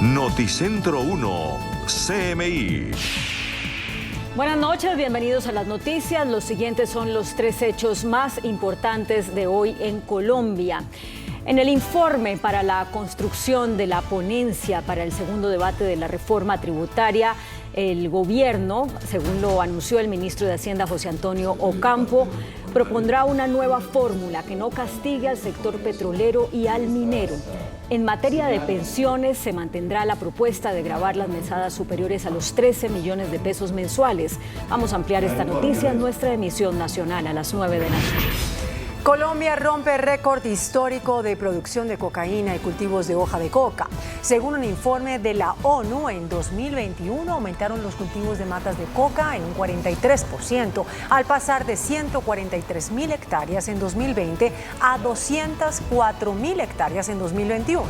Noticentro 1, CMI. Buenas noches, bienvenidos a las noticias. Los siguientes son los 3 hechos más importantes de hoy en Colombia. En el informe para la construcción de la ponencia para el segundo debate de la reforma tributaria, el gobierno, según lo anunció el ministro de Hacienda José Antonio Ocampo, propondrá una nueva fórmula que no castigue al sector petrolero y al minero. En materia de pensiones, se mantendrá la propuesta de gravar las mesadas superiores a los 13 millones de pesos mensuales. Vamos a ampliar esta noticia en nuestra emisión nacional a las 9 de la noche. Colombia rompe récord histórico de producción de cocaína y cultivos de hoja de coca. Según un informe de la ONU, en 2021 aumentaron los cultivos de matas de coca en un 43%, al pasar de 143.000 hectáreas en 2020 a 204.000 hectáreas en 2021.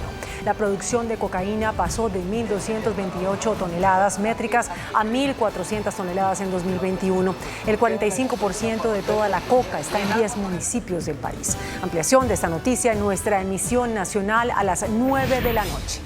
La producción de cocaína pasó de 1.228 toneladas métricas a 1.400 toneladas en 2021. El 45% de toda la coca está en 10 municipios del país. Ampliación de esta noticia en nuestra emisión nacional a las 9 de la noche.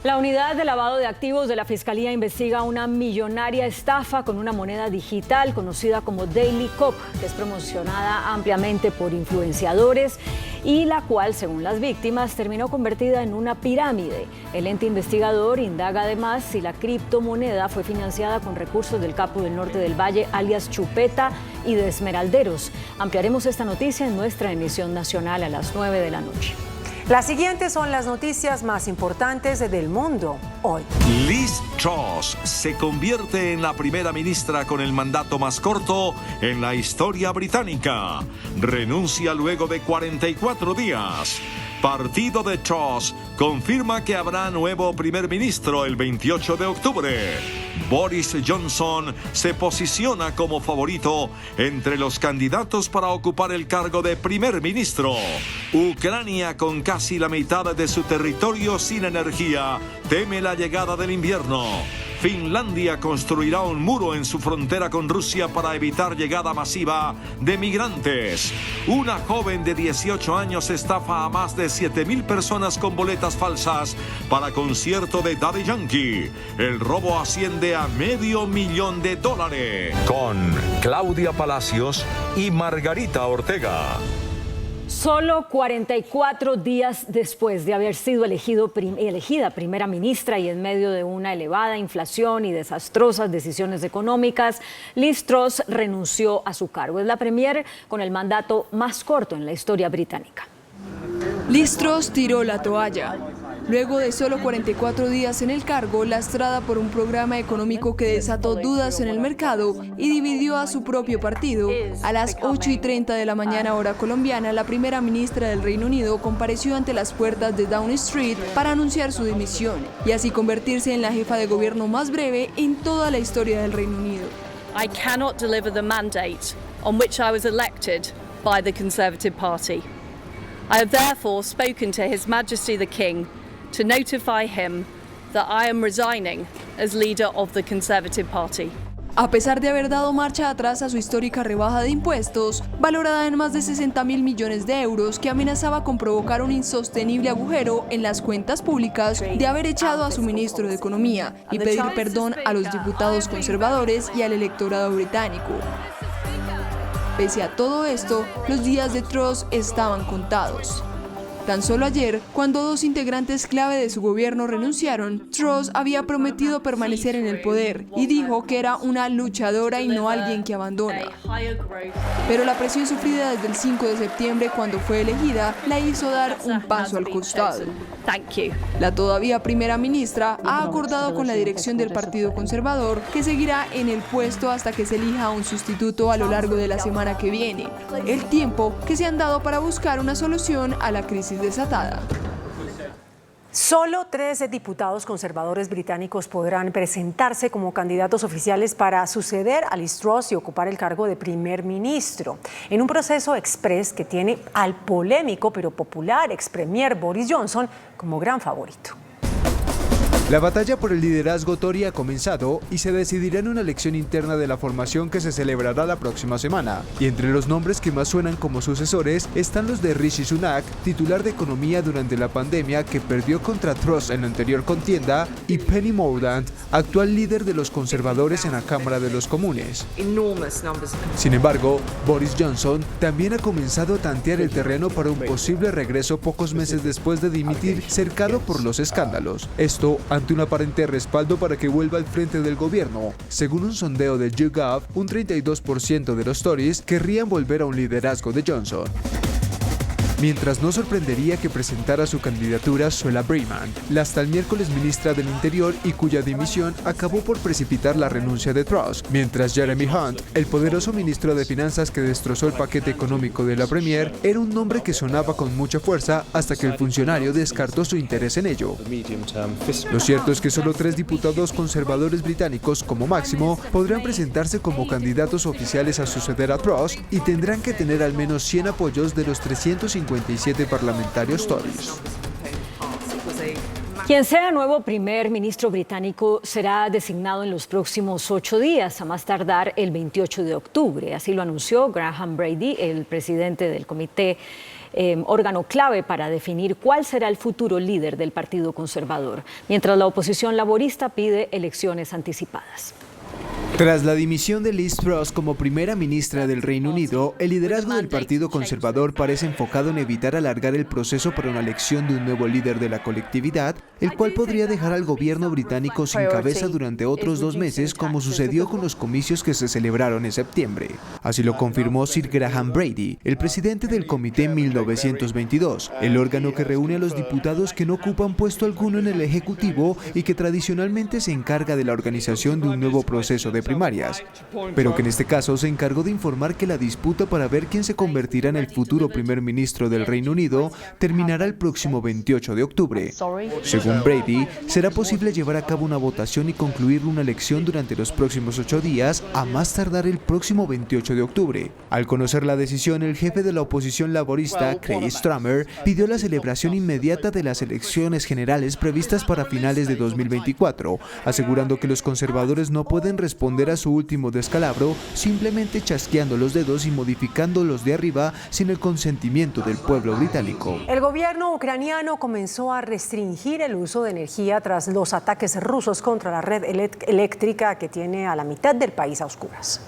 La unidad de lavado de activos de la Fiscalía investiga una millonaria estafa con una moneda digital conocida como Daily Cop, que es promocionada ampliamente por influenciadores y la cual, según las víctimas, terminó convertida en una pirámide. El ente investigador indaga además si la criptomoneda fue financiada con recursos del Capo del Norte del Valle, alias Chupeta, y de Esmeralderos. Ampliaremos esta noticia en nuestra emisión nacional a las 9 de la noche. Las siguientes son las noticias más importantes del mundo hoy. Liz Truss se convierte en la primera ministra con el mandato más corto en la historia británica. Renuncia luego de 44 días. Partido de Truss confirma que habrá nuevo primer ministro el 28 de octubre. Boris Johnson se posiciona como favorito entre los candidatos para ocupar el cargo de primer ministro. Ucrania, con casi la mitad de su territorio sin energía, teme la llegada del invierno. Finlandia construirá un muro en su frontera con Rusia para evitar llegada masiva de migrantes. Una joven de 18 años estafa a más de 7.000 personas con boletas falsas para concierto de Daddy Yankee. El robo asciende a $500,000. Con Claudia Palacios y Margarita Ortega. Solo 44 días después de haber sido elegida primera ministra y en medio de una elevada inflación y desastrosas decisiones económicas, Liz Truss renunció a su cargo. Es la premier con el mandato más corto en la historia británica. Liz Truss tiró la toalla. Luego de solo 44 días en el cargo, lastrada por un programa económico que desató dudas en el mercado y dividió a su propio partido, a las 8:30 de la mañana hora colombiana, la primera ministra del Reino Unido compareció ante las puertas de Downing Street para anunciar su dimisión y así convertirse en la jefa de gobierno más breve en toda la historia del Reino Unido. I cannot deliver the mandate on which I was elected by the Conservative Party. I have therefore spoken to His Majesty the King to notify him that I am resigning as leader of the Conservative Party. A pesar de haber dado marcha atrás a su histórica rebaja de impuestos, valorada en más de 60.000 millones de euros, que amenazaba con provocar un insostenible agujero en las cuentas públicas, de haber echado a su ministro de Economía y pedir perdón a los diputados conservadores y al electorado británico. Pese a todo esto, los días de Truss estaban contados. Tan solo ayer, cuando 2 integrantes clave de su gobierno renunciaron, Truss había prometido permanecer en el poder y dijo que era una luchadora y no alguien que abandona. Pero la presión sufrida desde el 5 de septiembre, cuando fue elegida, la hizo dar un paso al costado. La todavía primera ministra ha acordado con la dirección del Partido Conservador que seguirá en el puesto hasta que se elija un sustituto a lo largo de la semana que viene, el tiempo que se han dado para buscar una solución a la crisis desatada. Solo 13 diputados conservadores británicos podrán presentarse como candidatos oficiales para suceder a Liz Truss y ocupar el cargo de primer ministro, en un proceso express que tiene al polémico pero popular ex premier Boris Johnson como gran favorito. La batalla por el liderazgo Tory ha comenzado y se decidirá en una elección interna de la formación que se celebrará la próxima semana. Y entre los nombres que más suenan como sucesores están los de Rishi Sunak, titular de Economía durante la pandemia que perdió contra Truss en la anterior contienda, y Penny Mordaunt, actual líder de los conservadores en la Cámara de los Comunes. Sin embargo, Boris Johnson también ha comenzado a tantear el terreno para un posible regreso pocos meses después de dimitir, cercado por los escándalos. Esto ante un aparente respaldo para que vuelva al frente del gobierno. Según un sondeo de YouGov, un 32% de los Tories querrían volver a un liderazgo de Johnson. Mientras no sorprendería que presentara su candidatura Suella Braverman, la hasta el miércoles ministra del Interior y cuya dimisión acabó por precipitar la renuncia de Truss, mientras Jeremy Hunt, el poderoso ministro de Finanzas que destrozó el paquete económico de la Premier, era un nombre que sonaba con mucha fuerza hasta que el funcionario descartó su interés en ello. Lo cierto es que solo 3 diputados conservadores británicos, como máximo, podrán presentarse como candidatos oficiales a suceder a Truss y tendrán que tener al menos 100 apoyos de los 357 parlamentarios Tories. Quien sea nuevo primer ministro británico será designado en los próximos 8 días, a más tardar el 28 de octubre. Así lo anunció Graham Brady, el presidente del comité, órgano clave para definir cuál será el futuro líder del Partido Conservador, mientras la oposición laborista pide elecciones anticipadas. Tras la dimisión de Liz Truss como primera ministra del Reino Unido, el liderazgo del Partido Conservador parece enfocado en evitar alargar el proceso para una elección de un nuevo líder de la colectividad, el cual podría dejar al gobierno británico sin cabeza durante otros 2 meses, como sucedió con los comicios que se celebraron en septiembre. Así lo confirmó Sir Graham Brady, el presidente del Comité 1922, el órgano que reúne a los diputados que no ocupan puesto alguno en el Ejecutivo y que tradicionalmente se encarga de la organización de un nuevo proceso de primarias, pero que en este caso se encargó de informar que la disputa para ver quién se convertirá en el futuro primer ministro del Reino Unido terminará el próximo 28 de octubre. Según Brady, será posible llevar a cabo una votación y concluir una elección durante los próximos 8 días, a más tardar el próximo 28 de octubre. Al conocer la decisión, el jefe de la oposición laborista, Keir Starmer, pidió la celebración inmediata de las elecciones generales previstas para finales de 2024, asegurando que los conservadores no pueden responder a su último descalabro simplemente chasqueando los dedos y modificando los de arriba sin el consentimiento del pueblo británico. El gobierno ucraniano comenzó a restringir el uso de energía tras los ataques rusos contra la red eléctrica que tiene a la mitad del país a oscuras.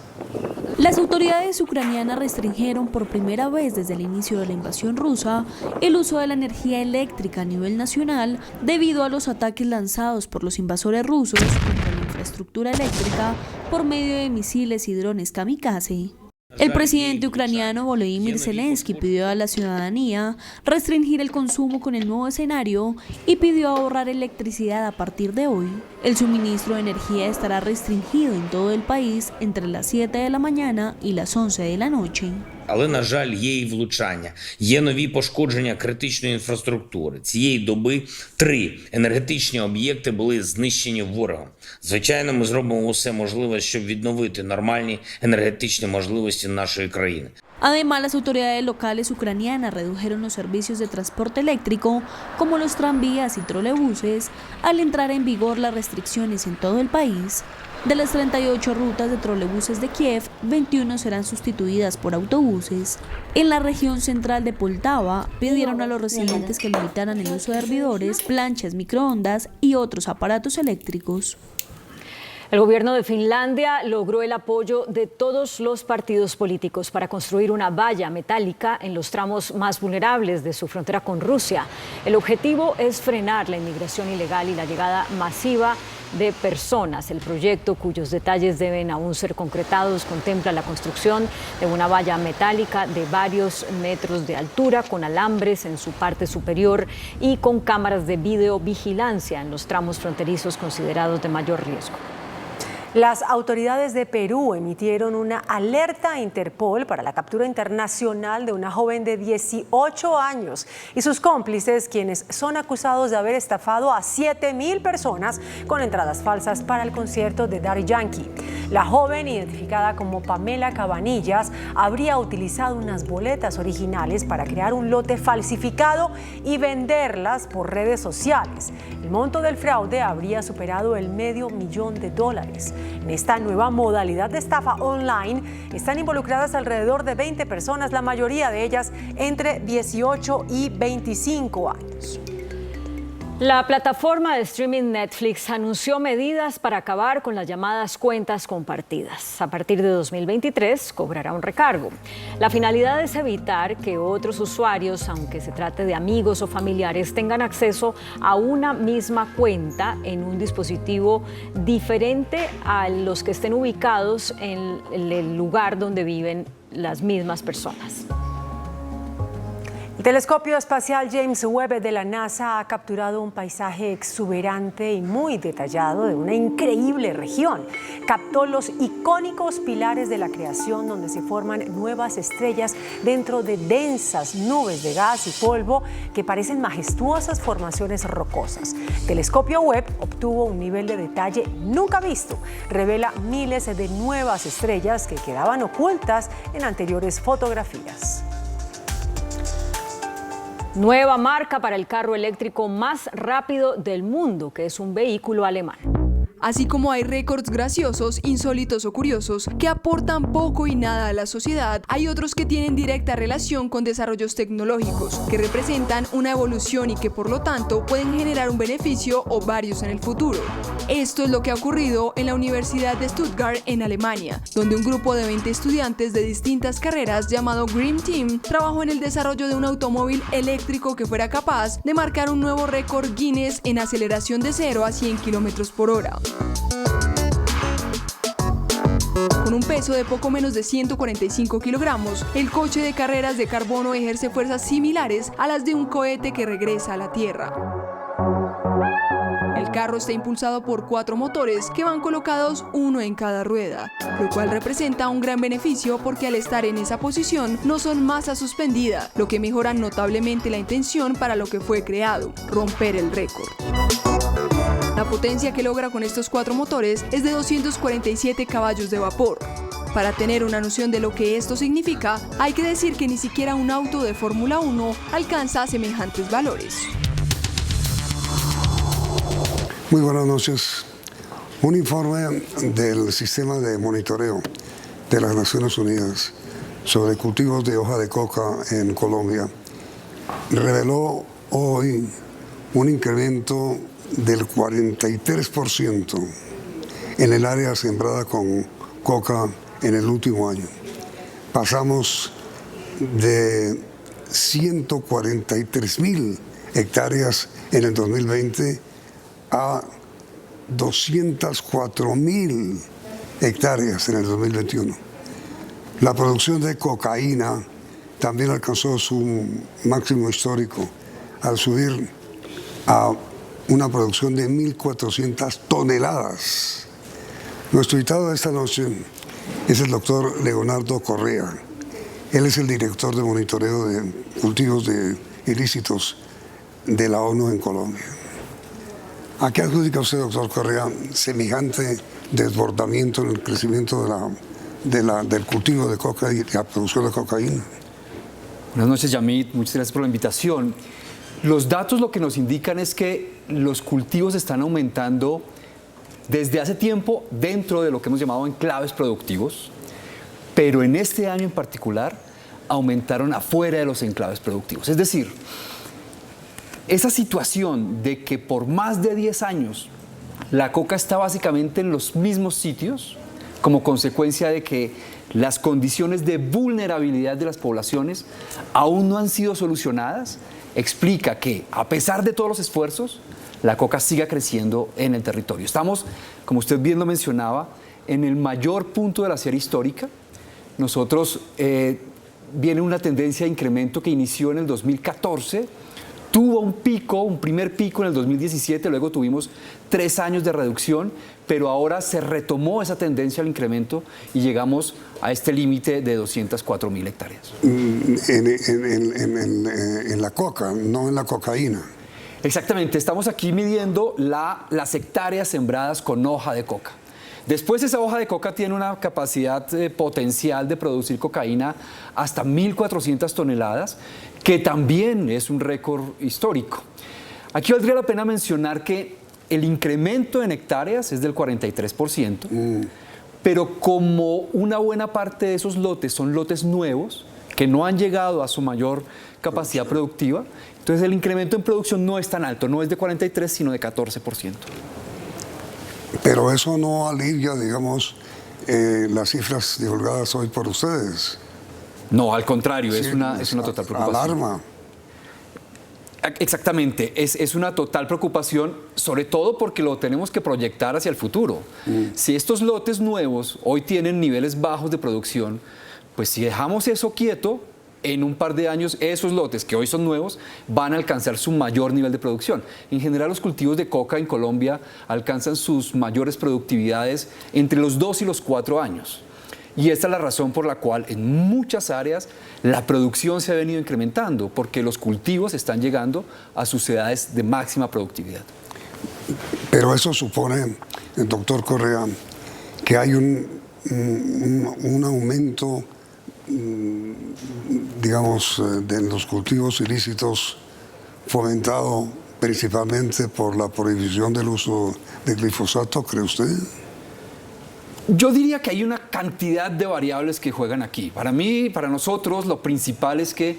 Las autoridades ucranianas restringieron por primera vez desde el inicio de la invasión rusa el uso de la energía eléctrica a nivel nacional debido a los ataques lanzados por los invasores rusos contra la infraestructura eléctrica por medio de misiles y drones kamikaze. El presidente ucraniano Volodymyr Zelensky pidió a la ciudadanía restringir el consumo con el nuevo escenario y pidió ahorrar electricidad a partir de hoy. El suministro de energía estará restringido en todo el país entre las 7 de la mañana y las 11 de la noche. Але, на жаль, є і влучання, є нові пошкодження критичної інфраструктури. Цієї доби 3 енергетичні об'єкти були знищені ворогом. Звичайно, ми зробимо усе можливе, щоб відновити нормальні енергетичні можливості нашої країни. Además, las autoridades locales ucranianas redujeron los servicios de transporte eléctrico, como los tranvías y trolebuses, al entrar en vigor las restricciones en todo el país. De las 38 rutas de trolebuses de Kiev, 21 serán sustituidas por autobuses. En la región central de Poltava, pidieron a los residentes que limitaran el uso de hervidores, planchas, microondas y otros aparatos eléctricos. El gobierno de Finlandia logró el apoyo de todos los partidos políticos para construir una valla metálica en los tramos más vulnerables de su frontera con Rusia. El objetivo es frenar la inmigración ilegal y la llegada masiva de personas. El proyecto, cuyos detalles deben aún ser concretados, contempla la construcción de una valla metálica de varios metros de altura con alambres en su parte superior y con cámaras de videovigilancia en los tramos fronterizos considerados de mayor riesgo. Las autoridades de Perú emitieron una alerta a Interpol para la captura internacional de una joven de 18 años y sus cómplices, quienes son acusados de haber estafado a 7.000 personas con entradas falsas para el concierto de Daddy Yankee. La joven, identificada como Pamela Cabanillas, habría utilizado unas boletas originales para crear un lote falsificado y venderlas por redes sociales. El monto del fraude habría superado el $500,000. En esta nueva modalidad de estafa online están involucradas alrededor de 20 personas, la mayoría de ellas entre 18 y 25 años. La plataforma de streaming Netflix anunció medidas para acabar con las llamadas cuentas compartidas. A partir de 2023 cobrará un recargo. La finalidad es evitar que otros usuarios, aunque se trate de amigos o familiares, tengan acceso a una misma cuenta en un dispositivo diferente a los que estén ubicados en el lugar donde viven las mismas personas. El telescopio espacial James Webb de la NASA ha capturado un paisaje exuberante y muy detallado de una increíble región. Captó los icónicos pilares de la creación donde se forman nuevas estrellas dentro de densas nubes de gas y polvo que parecen majestuosas formaciones rocosas. El telescopio Webb obtuvo un nivel de detalle nunca visto. Revela miles de nuevas estrellas que quedaban ocultas en anteriores fotografías. Nueva marca para el carro eléctrico más rápido del mundo, que es un vehículo alemán. Así como hay récords graciosos, insólitos o curiosos que aportan poco y nada a la sociedad, hay otros que tienen directa relación con desarrollos tecnológicos, que representan una evolución y que por lo tanto pueden generar un beneficio o varios en el futuro. Esto es lo que ha ocurrido en la Universidad de Stuttgart en Alemania, donde un grupo de 20 estudiantes de distintas carreras llamado Green Team trabajó en el desarrollo de un automóvil eléctrico que fuera capaz de marcar un nuevo récord Guinness en aceleración de 0 a 100 km/h. Con un peso de poco menos de 145 kilogramos, el coche de carreras de carbono ejerce fuerzas similares a las de un cohete que regresa a la Tierra. El carro está impulsado por 4 motores que van colocados uno en cada rueda, lo cual representa un gran beneficio porque al estar en esa posición no son masa suspendida, lo que mejora notablemente la intención para lo que fue creado, romper el récord. La potencia que logra con estos 4 motores es de 247 caballos de vapor. Para tener una noción de lo que esto significa, hay que decir que ni siquiera un auto de Fórmula 1 alcanza semejantes valores. Muy buenas noches. Un informe del sistema de monitoreo de las Naciones Unidas sobre cultivos de hoja de coca en Colombia reveló hoy un incremento del 43% en el área sembrada con coca en el último año. Pasamos de 143.000 hectáreas en el 2020 a 204.000 hectáreas en el 2021. La producción de cocaína también alcanzó su máximo histórico al subir a una producción de 1.400 toneladas. Nuestro invitado de esta noche es el doctor Leonardo Correa. Él es el director de monitoreo de cultivos ilícitos de la ONU en Colombia. ¿A qué adjudica usted, doctor Correa, semejante desbordamiento en el crecimiento del cultivo de coca y la producción de cocaína? Buenas noches, Yamit. Muchas gracias por la invitación. Los datos lo que nos indican es que los cultivos están aumentando desde hace tiempo dentro de lo que hemos llamado enclaves productivos, pero en este año en particular aumentaron afuera de los enclaves productivos. Es decir, esa situación de que por más de 10 años la coca está básicamente en los mismos sitios, como consecuencia de que las condiciones de vulnerabilidad de las poblaciones aún no han sido solucionadas, explica que, a pesar de todos los esfuerzos, la coca siga creciendo en el territorio. Estamos, como usted bien lo mencionaba, en el mayor punto de la serie histórica. Nosotros viene una tendencia de incremento que inició en el 2014 tuvo un primer pico en el 2017, luego tuvimos 3 años de reducción, pero ahora se retomó esa tendencia al incremento y llegamos a este límite de 204.000 hectáreas. En la coca, no en la cocaína. Exactamente, estamos aquí midiendo las hectáreas sembradas con hoja de coca. Después esa hoja de coca tiene una capacidad potencial de producir cocaína hasta 1.400 toneladas, que también es un récord histórico. Aquí valdría la pena mencionar que el incremento en hectáreas es del 43%, pero como una buena parte de esos lotes son lotes nuevos, que no han llegado a su mayor capacidad productiva, entonces el incremento en producción no es tan alto, no es de 43, sino de 14%. Pero eso no alivia, digamos, las cifras divulgadas hoy por ustedes. No, al contrario, Sí, es una total preocupación. Alarma. Exactamente, es una total preocupación, sobre todo porque lo tenemos que proyectar hacia el futuro. Si estos lotes nuevos hoy tienen niveles bajos de producción, pues si dejamos eso quieto, en un par de años esos lotes que hoy son nuevos van a alcanzar su mayor nivel de producción. En general los cultivos de coca en Colombia alcanzan sus mayores productividades entre los 2 y los 4 años. Y esta es la razón por la cual en muchas áreas la producción se ha venido incrementando, porque los cultivos están llegando a sus edades de máxima productividad. Pero eso supone, doctor Correa, que hay un aumento, digamos, de los cultivos ilícitos fomentado principalmente por la prohibición del uso de glifosato, ¿cree usted? Yo diría que hay una cantidad de variables que juegan aquí. Para mí, para nosotros, lo principal es que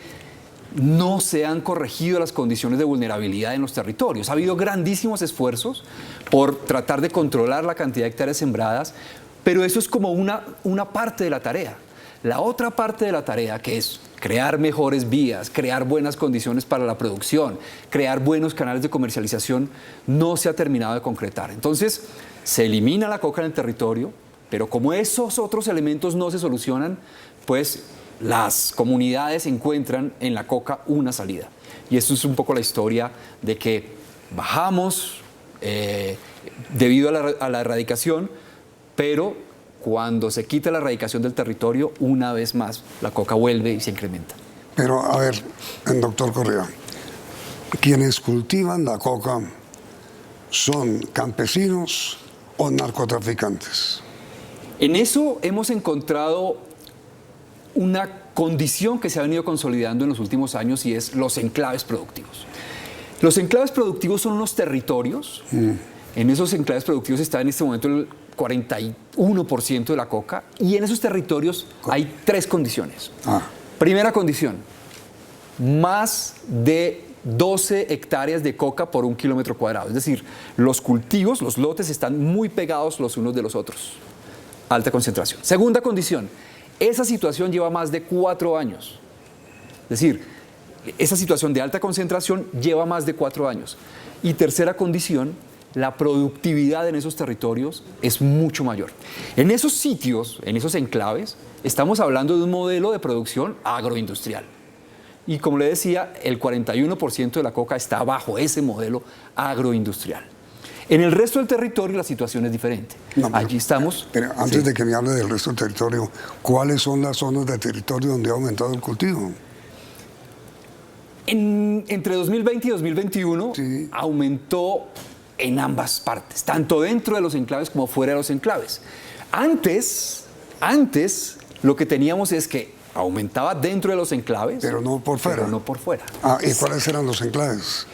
no se han corregido las condiciones de vulnerabilidad en los territorios. Ha habido grandísimos esfuerzos por tratar de controlar la cantidad de hectáreas sembradas, pero eso es como una parte de la tarea. La otra parte de la tarea, que es crear mejores vías, crear buenas condiciones para la producción, crear buenos canales de comercialización, no se ha terminado de concretar. Entonces, se elimina la coca en el territorio, pero como esos otros elementos no se solucionan, pues las comunidades encuentran en la coca una salida. Y eso es un poco la historia de que bajamos debido a la erradicación, pero cuando se quita la erradicación del territorio, una vez más la coca vuelve y se incrementa. Pero, a ver, doctor Correa, quienes cultivan la coca son campesinos o narcotraficantes. En eso hemos encontrado una condición que se ha venido consolidando en los últimos años y es los enclaves productivos. Los enclaves productivos son unos territorios. En esos enclaves productivos está en este momento el 41% de la coca y en esos territorios hay 3 condiciones. Primera condición, más de 12 hectáreas de coca por 1 kilómetro cuadrado. Es decir, los cultivos, los lotes están muy pegados los unos de los otros. Alta concentración. Segunda condición, esa situación lleva más de 4 años. Es decir, esa situación de alta concentración lleva más de 4 años. Y tercera condición, la productividad en esos territorios es mucho mayor. En esos sitios, en esos enclaves, estamos hablando de un modelo de producción agroindustrial. Y como le decía, el 41% de la coca está bajo ese modelo agroindustrial. En el resto del territorio la situación es diferente. Allí estamos... Pero antes de que me hable del resto del territorio, ¿cuáles son las zonas del territorio donde ha aumentado el cultivo? Entre 2020 y 2021 aumentó en ambas partes, tanto dentro de los enclaves como fuera de los enclaves. Antes lo que teníamos es que aumentaba dentro de los enclaves, pero no por fuera. Pero no por fuera. ¿Y cuáles eran los enclaves?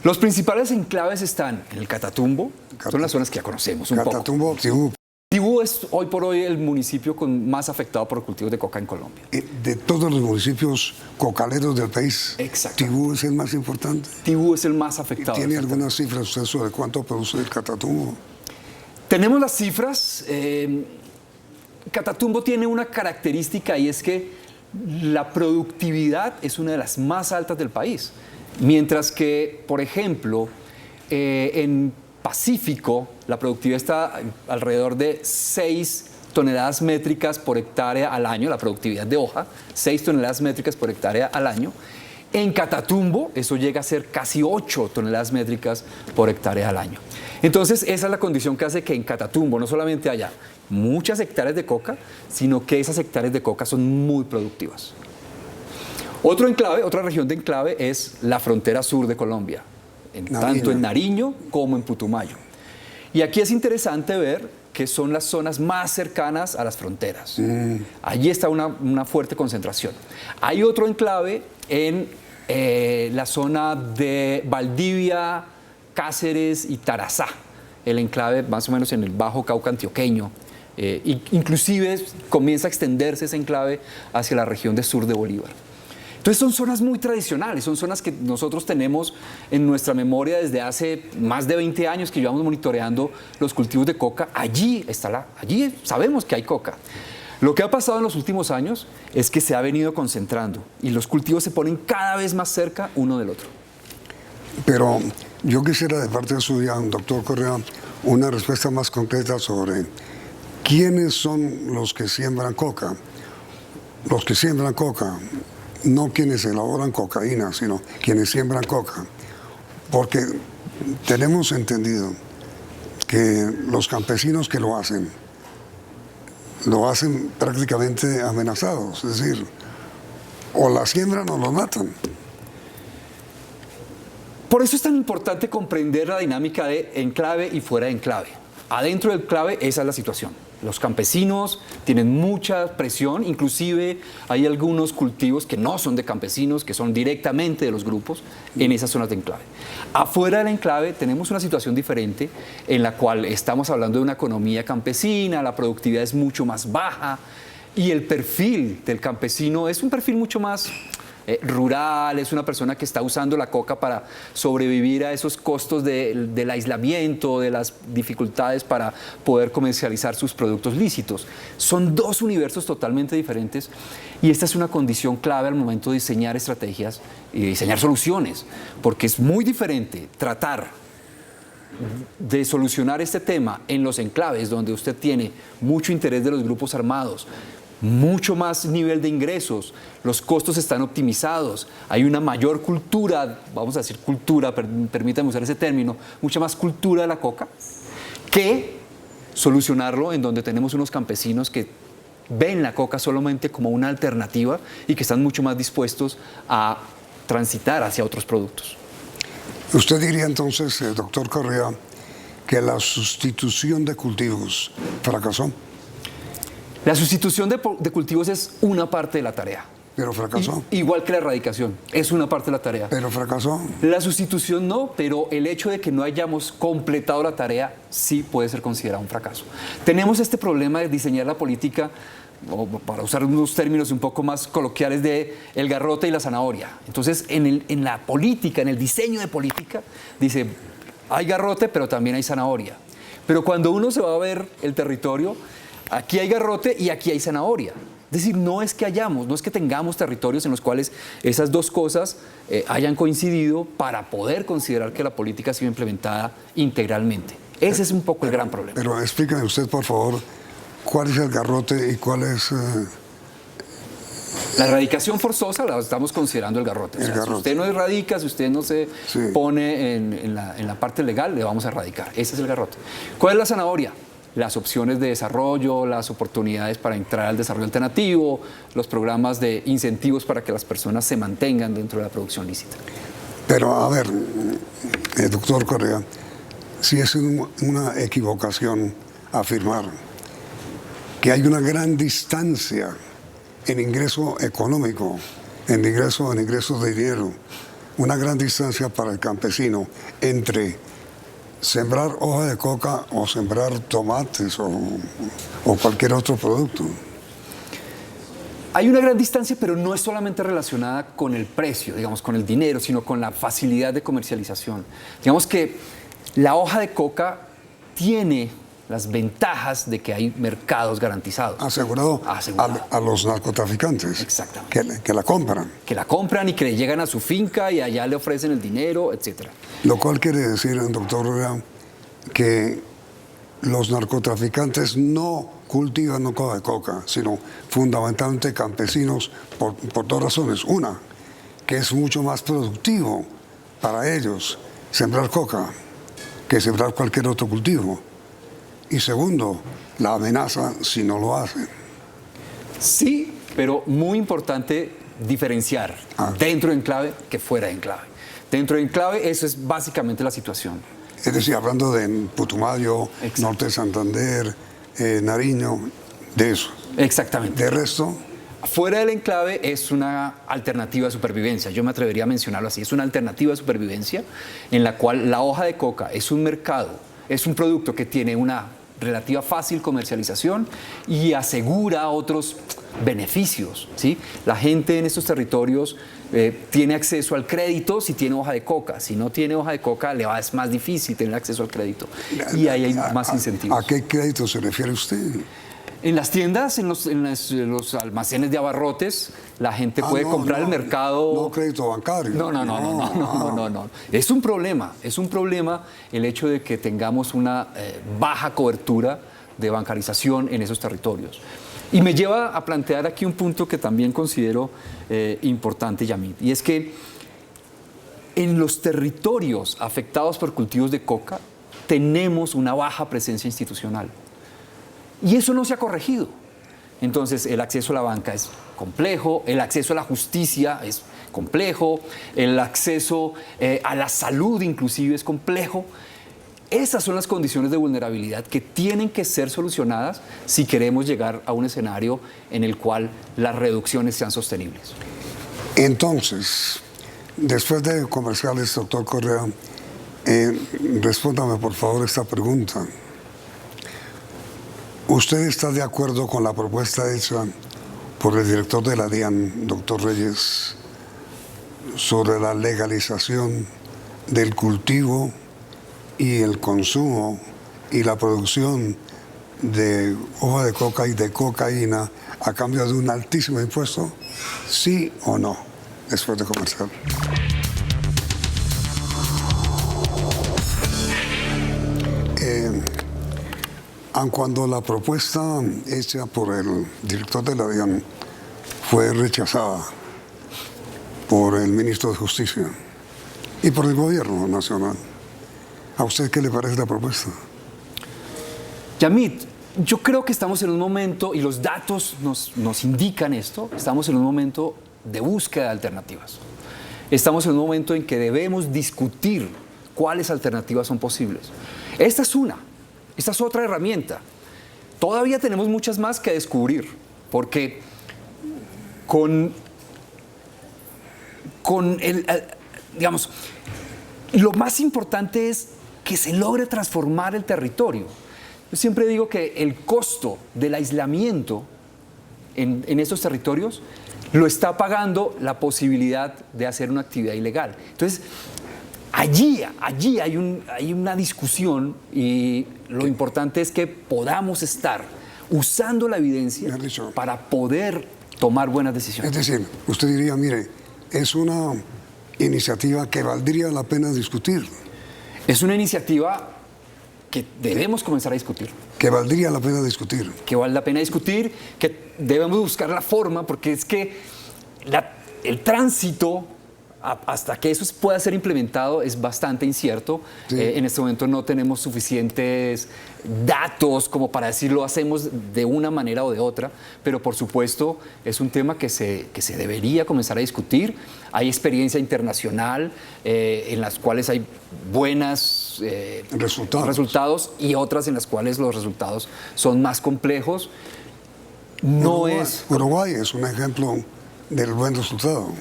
Los principales enclaves están en el Catatumbo, son las zonas que ya conocemos un Catatumbo, poco. Tibú. Tibú es hoy por hoy el municipio más afectado por cultivos de coca en Colombia. De todos los municipios cocaleros del país, ¿Tibú es el más importante? Tibú es el más afectado. ¿Tiene algunas cifras usted sobre cuánto produce el Catatumbo? Tenemos las cifras. Catatumbo tiene una característica y es que la productividad es una de las más altas del país. Mientras que, por ejemplo, en Pacífico, la productividad está alrededor de 6 toneladas métricas por hectárea al año, la productividad de hoja, 6 toneladas métricas por hectárea al año. En Catatumbo, eso llega a ser casi 8 toneladas métricas por hectárea al año. Entonces, esa es la condición que hace que en Catatumbo no solamente haya muchas hectáreas de coca, sino que esas hectáreas de coca son muy productivas. Otro enclave, otra región de enclave es la frontera sur de Colombia, tanto en Nariño como en Putumayo. Y aquí es interesante ver que son las zonas más cercanas a las fronteras. Allí está una fuerte concentración. Hay otro enclave en la zona de Valdivia, Cáceres y Tarazá, el enclave más o menos en el Bajo Cauca antioqueño. Inclusive comienza a extenderse ese enclave hacia la región de sur de Bolívar. Entonces son zonas muy tradicionales, son zonas que nosotros tenemos en nuestra memoria desde hace más de 20 años que llevamos monitoreando los cultivos de coca. Allí sabemos que hay coca. Lo que ha pasado en los últimos años es que se ha venido concentrando y los cultivos se ponen cada vez más cerca uno del otro. Pero yo quisiera de parte suya, doctor Correa, una respuesta más concreta sobre quiénes son los que siembran coca. Los que siembran coca, no quienes elaboran cocaína, sino quienes siembran coca. Porque tenemos entendido que los campesinos que lo hacen prácticamente amenazados, es decir, o la siembran o los matan. Por eso es tan importante comprender la dinámica de enclave y fuera de enclave. Adentro del enclave esa es la situación. Los campesinos tienen mucha presión, inclusive hay algunos cultivos que no son de campesinos, que son directamente de los grupos en esas zonas de enclave. Afuera del enclave tenemos una situación diferente en la cual estamos hablando de una economía campesina, la productividad es mucho más baja y el perfil del campesino es un perfil mucho más rural, es una persona que está usando la coca para sobrevivir a esos costos del aislamiento, de las dificultades para poder comercializar sus productos lícitos. Son dos universos totalmente diferentes y esta es una condición clave al momento de diseñar estrategias y diseñar soluciones, porque es muy diferente tratar de solucionar este tema en los enclaves donde usted tiene mucho interés de los grupos armados, mucho más nivel de ingresos, los costos están optimizados, hay una mayor cultura, vamos a decir cultura, permítanme usar ese término, mucha más cultura de la coca, que solucionarlo en donde tenemos unos campesinos que ven la coca solamente como una alternativa y que están mucho más dispuestos a transitar hacia otros productos. ¿Usted diría entonces, doctor Correa, que la sustitución de cultivos fracasó? La sustitución de cultivos es una parte de la tarea. Pero fracasó. Igual que la erradicación, es una parte de la tarea. Pero fracasó. La sustitución no, pero el hecho de que no hayamos completado la tarea sí puede ser considerado un fracaso. Tenemos este problema de diseñar la política, o para usar unos términos un poco más coloquiales, de el garrote y la zanahoria. Entonces, en la política, en el diseño de política, dice, hay garrote, pero también hay zanahoria. Pero cuando uno se va a ver el territorio, aquí hay garrote y aquí hay zanahoria. Es decir, no es que tengamos territorios en los cuales esas dos cosas hayan coincidido para poder considerar que la política ha sido implementada integralmente. Ese es un poco el gran problema. Pero explíqueme usted, por favor, ¿cuál es el garrote y cuál es...? La erradicación forzosa la estamos considerando el garrote. Si usted no erradica, si usted no se pone en la parte legal, le vamos a erradicar. Ese es el garrote. ¿Cuál es la zanahoria? Las opciones de desarrollo, las oportunidades para entrar al desarrollo alternativo, los programas de incentivos para que las personas se mantengan dentro de la producción lícita. Pero a ver, doctor Correa, si es una equivocación afirmar que hay una gran distancia en ingreso económico, en ingresos de dinero, una gran distancia para el campesino entre sembrar hoja de coca o sembrar tomates o cualquier otro producto. Hay una gran distancia, pero no es solamente relacionada con el precio, digamos, con el dinero, sino con la facilidad de comercialización. Digamos que la hoja de coca tiene las ventajas de que hay mercados garantizados. Asegurado. A los narcotraficantes. Exactamente. Que la compran. Que la compran y que le llegan a su finca y allá le ofrecen el dinero, etc. Lo cual quiere decir, doctor Correa, que los narcotraficantes no cultivan hoja de coca, sino fundamentalmente campesinos por dos razones. Una, que es mucho más productivo para ellos sembrar coca que sembrar cualquier otro cultivo. Y segundo, la amenaza si no lo hacen. Sí, pero muy importante diferenciar dentro de enclave que fuera de enclave. Dentro de enclave, eso es básicamente la situación. Es decir, hablando de Putumayo, exacto, norte de Santander, Nariño, de eso. Exactamente. De resto, fuera del enclave es una alternativa de supervivencia, yo me atrevería a mencionarlo así, es una alternativa de supervivencia en la cual la hoja de coca es un mercado, es un producto que tiene una relativa fácil comercialización y asegura otros beneficios, ¿sí? La gente en estos territorios tiene acceso al crédito si tiene hoja de coca, si no tiene hoja de coca es más difícil tener acceso al crédito y ahí hay más incentivos. ¿A qué crédito se refiere usted? En las tiendas, en los almacenes de abarrotes, la gente puede comprar el mercado. No crédito bancario. No. Es un problema el hecho de que tengamos una baja cobertura de bancarización en esos territorios. Y me lleva a plantear aquí un punto que también considero importante, Yamit, y es que en los territorios afectados por cultivos de coca tenemos una baja presencia institucional. Y eso no se ha corregido. Entonces, el acceso a la banca es complejo, el acceso a la justicia es complejo, el acceso a la salud inclusive es complejo. Esas son las condiciones de vulnerabilidad que tienen que ser solucionadas si queremos llegar a un escenario en el cual las reducciones sean sostenibles. Entonces, después de comerciales, doctor Correa, respóndame por favor esta pregunta. ¿Usted está de acuerdo con la propuesta hecha por el director de la DIAN, doctor Reyes, sobre la legalización del cultivo y el consumo y la producción de hoja de coca y de cocaína a cambio de un altísimo impuesto? ¿Sí o no? Después de comercial. Aun cuando la propuesta hecha por el director de la DIAN fue rechazada por el ministro de Justicia y por el gobierno nacional, ¿a usted qué le parece la propuesta? Yamit, yo creo que estamos en un momento, y los datos nos indican esto, estamos en un momento de búsqueda de alternativas. Estamos en un momento en que debemos discutir cuáles alternativas son posibles. Esta es una. Esta es otra herramienta. Todavía tenemos muchas más que descubrir, porque digamos, lo más importante es que se logre transformar el territorio. Yo siempre digo que el costo del aislamiento en estos territorios lo está pagando la posibilidad de hacer una actividad ilegal. Entonces, allí hay una discusión y lo importante es que podamos estar usando la evidencia para poder tomar buenas decisiones. Es decir, usted diría, mire, es una iniciativa que valdría la pena discutir. Es una iniciativa que debemos comenzar a discutir. Que valdría la pena discutir. Que vale la pena discutir, que debemos buscar la forma, porque es que el tránsito hasta que eso pueda ser implementado es bastante incierto. Sí. En este momento no tenemos suficientes datos como para decir lo hacemos de una manera o de otra, pero por supuesto es un tema que se debería comenzar a discutir. Hay experiencia internacional en las cuales hay buenos resultados y otras en las cuales los resultados son más complejos. Uruguay es un ejemplo del buen resultado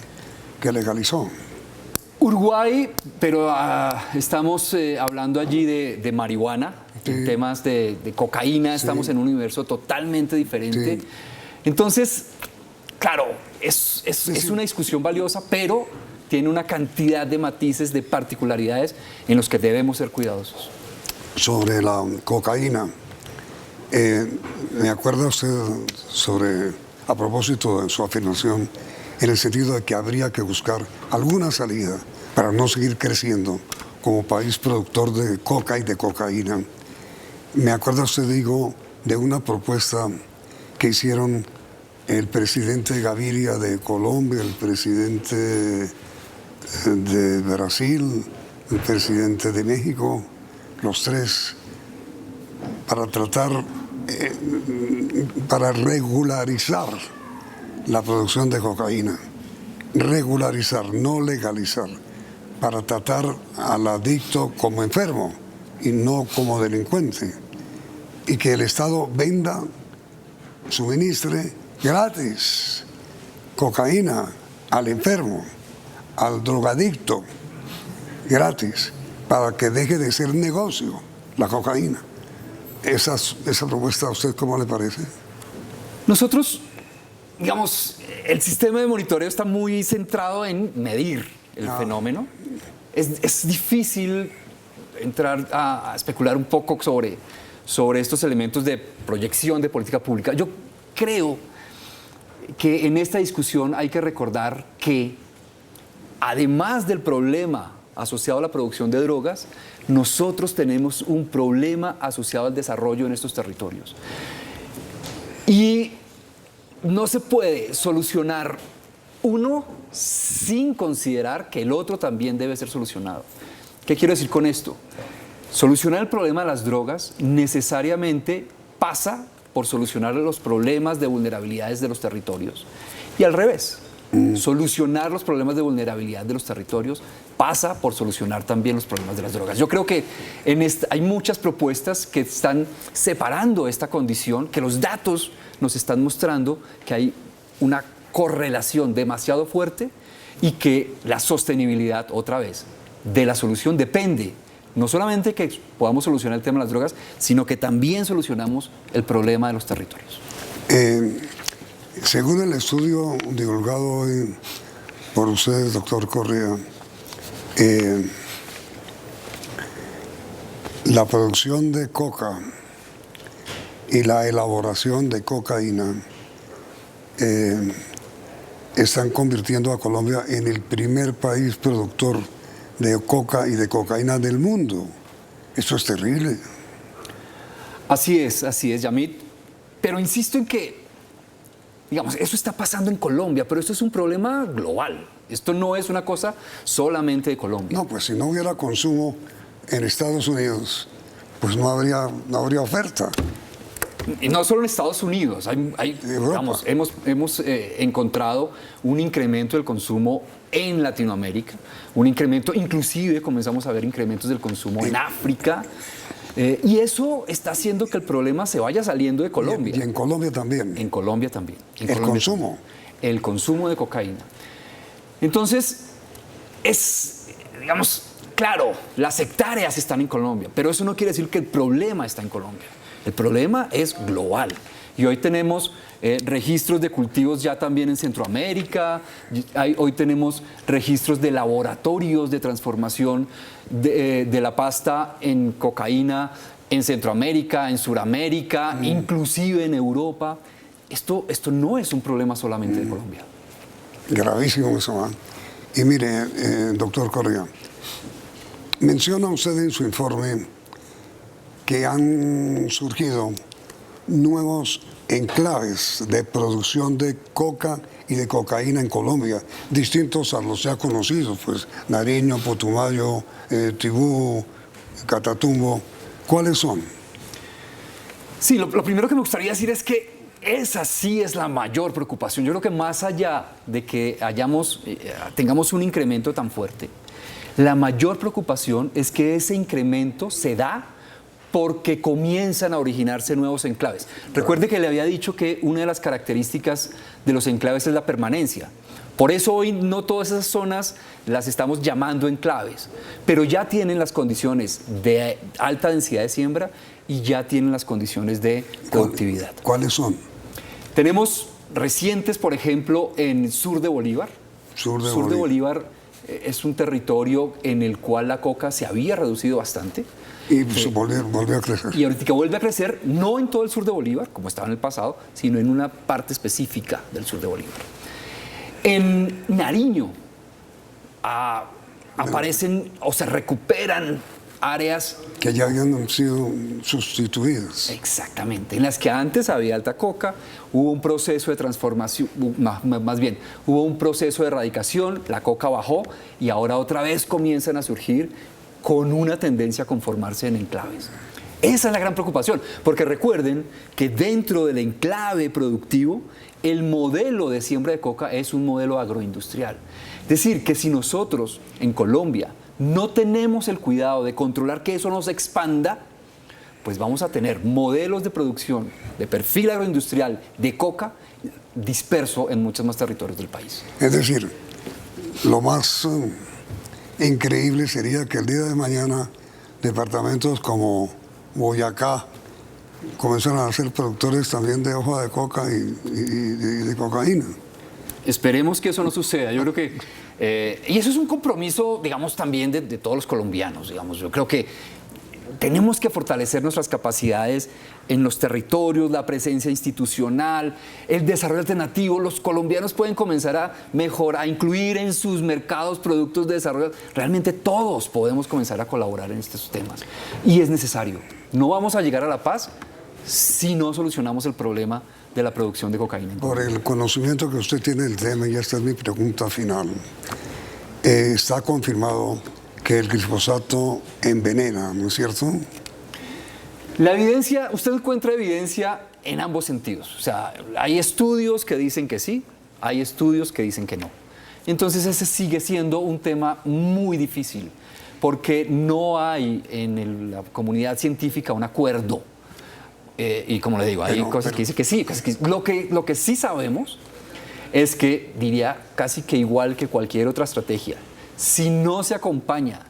que legalizó. Uruguay, pero estamos hablando allí de marihuana, sí. En temas de cocaína, sí. Estamos en un universo totalmente diferente. Sí. Entonces, claro, es una discusión valiosa, pero tiene una cantidad de matices, de particularidades en los que debemos ser cuidadosos. Sobre la cocaína, ¿me acuerda usted a propósito de su afirmación, en el sentido de que habría que buscar alguna salida para no seguir creciendo como país productor de coca y de cocaína? Me acuerda usted, digo, de una propuesta que hicieron el presidente Gaviria de Colombia, el presidente de Brasil, el presidente de México, los tres, para tratar, para regularizar la producción de cocaína. Regularizar, no legalizar, para tratar al adicto como enfermo y no como delincuente. Y que el Estado venda, suministre gratis cocaína al enfermo, al drogadicto, gratis, para que deje de ser negocio la cocaína. Esa propuesta, ¿a usted cómo le parece? Nosotros, digamos, el sistema de monitoreo está muy centrado en medir el fenómeno. Es difícil entrar a especular un poco sobre estos elementos de proyección de política pública. Yo creo que en esta discusión hay que recordar que, además del problema asociado a la producción de drogas, nosotros tenemos un problema asociado al desarrollo en estos territorios. Y no se puede solucionar uno sin considerar que el otro también debe ser solucionado. ¿Qué quiero decir con esto? Solucionar el problema de las drogas necesariamente pasa por solucionar los problemas de vulnerabilidades de los territorios. Y al revés, solucionar los problemas de vulnerabilidad de los territorios pasa por solucionar también los problemas de las drogas. Yo creo que hay muchas propuestas que están separando esta condición, que los datos nos están mostrando que hay una correlación demasiado fuerte y que la sostenibilidad, otra vez, de la solución depende no solamente que podamos solucionar el tema de las drogas, sino que también solucionamos el problema de los territorios. Según el estudio divulgado hoy por usted, doctor Correa, la producción de coca y la elaboración de cocaína están convirtiendo a Colombia en el primer país productor de coca y de cocaína del mundo. Eso es terrible. Así es, Yamit. Pero insisto en que, digamos, eso está pasando en Colombia, pero esto es un problema global. Esto no es una cosa solamente de Colombia. No, pues si no hubiera consumo en Estados Unidos, pues no habría oferta. Y no solo en Estados Unidos, digamos, hemos encontrado un incremento del consumo en Latinoamérica, un incremento, inclusive comenzamos a ver incrementos del consumo en África, y eso está haciendo que el problema se vaya saliendo de Colombia. Y en Colombia también. En Colombia también. El consumo. El consumo de cocaína. Entonces, digamos, claro, las hectáreas están en Colombia, pero eso no quiere decir que el problema está en Colombia. El problema es global. Y hoy tenemos registros de cultivos ya también en Centroamérica, hoy tenemos registros de laboratorios de transformación de la pasta en cocaína en Centroamérica, en Suramérica, inclusive en Europa. Esto no es un problema solamente de Colombia. Gravísimo eso, ¿eh? Y mire, doctor Correa, menciona usted en su informe que han surgido nuevos enclaves de producción de coca y de cocaína en Colombia, distintos a los ya conocidos, pues Nariño, Putumayo, Tibú, Catatumbo. ¿Cuáles son? Sí, lo primero que me gustaría decir es que esa sí es la mayor preocupación. Yo creo que más allá de que tengamos un incremento tan fuerte, la mayor preocupación es que ese incremento se da porque comienzan a originarse nuevos enclaves. Recuerde que le había dicho que una de las características de los enclaves es la permanencia. Por eso hoy no todas esas zonas las estamos llamando enclaves, pero ya tienen las condiciones de alta densidad de siembra y ya tienen las condiciones de productividad. ¿Cuáles son? Tenemos recientes, por ejemplo, en sur de Bolívar. Sur de Bolívar es un territorio en el cual la coca se había reducido bastante. Y volvió a crecer. Y ahorita vuelve a crecer, no en todo el sur de Bolívar, como estaba en el pasado, sino en una parte específica del sur de Bolívar. En Nariño aparecen o se recuperan áreas que ya habían sido sustituidas. Exactamente, en las que antes había alta coca, hubo un proceso de transformación, más bien, hubo un proceso de erradicación, la coca bajó y ahora otra vez comienzan a surgir con una tendencia a conformarse en enclaves. Esa es la gran preocupación, porque recuerden que dentro del enclave productivo, el modelo de siembra de coca es un modelo agroindustrial. Es decir, que si nosotros en Colombia no tenemos el cuidado de controlar que eso no se expanda, pues vamos a tener modelos de producción de perfil agroindustrial de coca disperso en muchos más territorios del país. Es decir, lo más increíble sería que el día de mañana departamentos como Boyacá comenzaron a ser productores también de hoja de coca y de cocaína. Esperemos que eso no suceda. Yo creo que, y eso es un compromiso, digamos, también de todos los colombianos, digamos. Yo creo que tenemos que fortalecer nuestras capacidades en los territorios, la presencia institucional, el desarrollo alternativo. Los colombianos pueden comenzar a mejorar, a incluir en sus mercados productos de desarrollo. Realmente todos podemos comenzar a colaborar en estos temas. Y es necesario. No vamos a llegar a la paz si no solucionamos el problema de la producción de cocaína. Por el conocimiento que usted tiene del tema, y esta es mi pregunta final, está confirmado que el glifosato envenena, ¿no es cierto? La evidencia, usted encuentra evidencia en ambos sentidos. O sea, hay estudios que dicen que sí, hay estudios que dicen que no. Entonces ese sigue siendo un tema muy difícil, porque no hay en la comunidad científica un acuerdo. Y como le digo, hay cosas que dicen que sí. Lo que sí sabemos es que, diría casi que igual que cualquier otra estrategia, si no se acompaña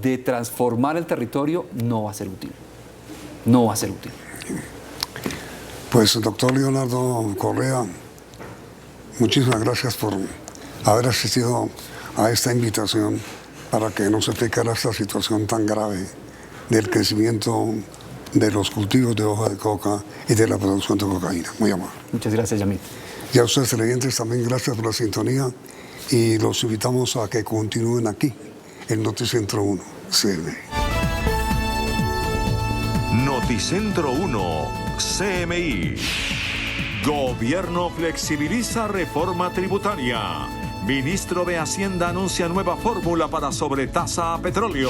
de transformar el territorio, no va a ser útil. No va a ser útil. Pues, doctor Leonardo Correa, muchísimas gracias por haber asistido a esta invitación para que nos explicara esta situación tan grave del crecimiento de los cultivos de hoja de coca y de la producción de cocaína. Muy amable. Muchas gracias, Yamit. Y a ustedes, televidentes, también gracias por la sintonía y los invitamos a que continúen aquí en Noticentro 1 CMI. Noticentro 1 CMI. Gobierno flexibiliza reforma tributaria. Ministro de Hacienda anuncia nueva fórmula para sobretasa a petróleo.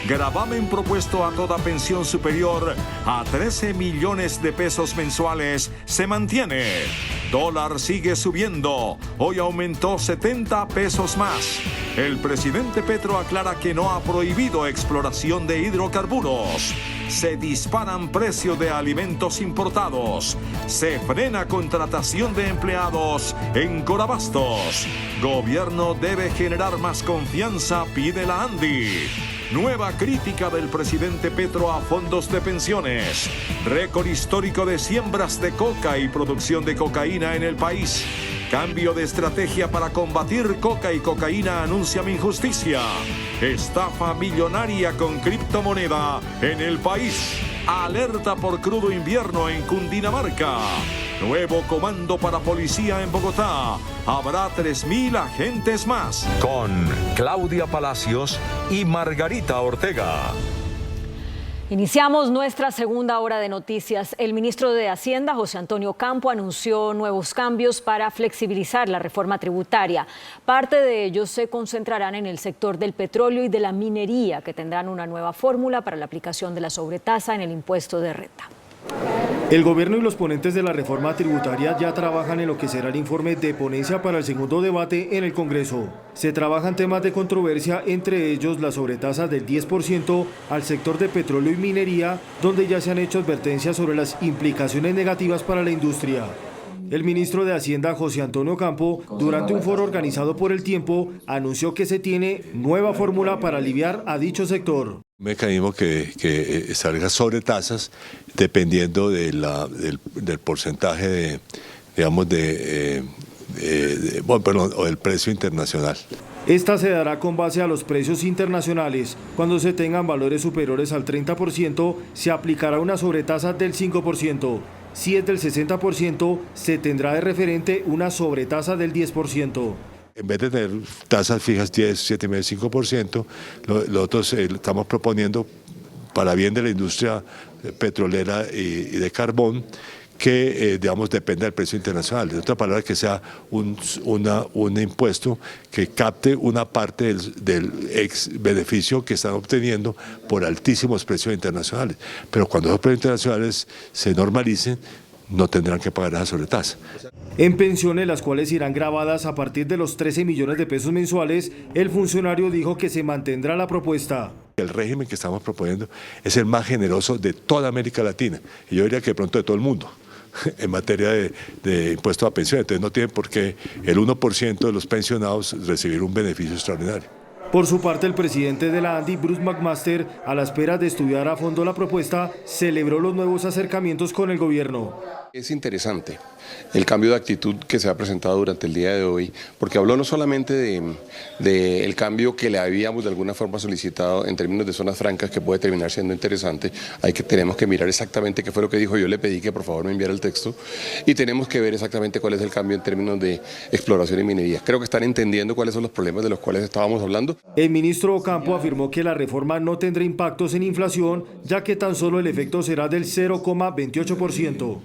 Gravamen propuesto a toda pensión superior a 13 millones de pesos mensuales se mantiene. Dólar sigue subiendo. Hoy aumentó 70 pesos más. El presidente Petro aclara que no ha prohibido exploración de hidrocarburos. Se disparan precios de alimentos importados. Se frena contratación de empleados en Corabastos. Gobierno debe generar más confianza, pide la ANDI. Nueva crítica del presidente Petro a fondos de pensiones. Récord histórico de siembras de coca y producción de cocaína en el país. Cambio de estrategia para combatir coca y cocaína, anuncia Minjusticia. Estafa millonaria con criptomoneda en el país. Alerta por crudo invierno en Cundinamarca. Nuevo comando para policía en Bogotá. Habrá 3.000 agentes más. Con Claudia Palacios y Margarita Ortega. Iniciamos nuestra segunda hora de noticias. El ministro de Hacienda, José Antonio Campo, anunció nuevos cambios para flexibilizar la reforma tributaria. Parte de ellos se concentrarán en el sector del petróleo y de la minería, que tendrán una nueva fórmula para la aplicación de la sobretasa en el impuesto de renta. El gobierno y los ponentes de la reforma tributaria ya trabajan en lo que será el informe de ponencia para el segundo debate en el Congreso. Se trabajan temas de controversia, entre ellos la sobretasa del 10% al sector de petróleo y minería, donde ya se han hecho advertencias sobre las implicaciones negativas para la industria. El ministro de Hacienda, José Antonio Campo, durante un foro organizado por El Tiempo, anunció que se tiene nueva fórmula para aliviar a dicho sector. Un mecanismo que establezca sobretasas dependiendo del porcentaje o del precio internacional. Esta se dará con base a los precios internacionales. Cuando se tengan valores superiores al 30%, se aplicará una sobretasa del 5%. Si es del 60%, se tendrá de referente una sobretasa del 10%. En vez de tener tasas fijas 10, 7,5%, 5%, nosotros estamos proponiendo, para bien de la industria petrolera y de carbón, que dependa del precio internacional. De otra palabra, que sea un impuesto que capte una parte del beneficio que están obteniendo por altísimos precios internacionales. Pero cuando esos precios internacionales se normalicen, no tendrán que pagar esa sobretasa. En pensiones, las cuales irán grabadas a partir de los 13 millones de pesos mensuales, el funcionario dijo que se mantendrá la propuesta. El régimen que estamos proponiendo es el más generoso de toda América Latina, y yo diría que de pronto de todo el mundo, en materia de impuesto a pensiones. Entonces no tiene por qué el 1% de los pensionados recibir un beneficio extraordinario. Por su parte, el presidente de la ANDI, Bruce McMaster, a la espera de estudiar a fondo la propuesta, celebró los nuevos acercamientos con el gobierno. Es interesante el cambio de actitud que se ha presentado durante el día de hoy, porque habló no solamente de el cambio que le habíamos de alguna forma solicitado en términos de zonas francas, que puede terminar siendo interesante. Tenemos que mirar exactamente qué fue lo que dijo. Yo le pedí que por favor me enviara el texto, y tenemos que ver exactamente cuál es el cambio en términos de exploración y minería. Creo que están entendiendo cuáles son los problemas de los cuales estábamos hablando. El ministro Ocampo afirmó que la reforma no tendrá impactos en inflación, ya que tan solo el efecto será del 0,28%.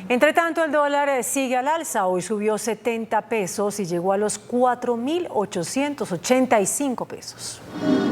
Entre tanto, el dólar sigue al alza. Hoy subió 70 pesos y llegó a los 4.885 pesos.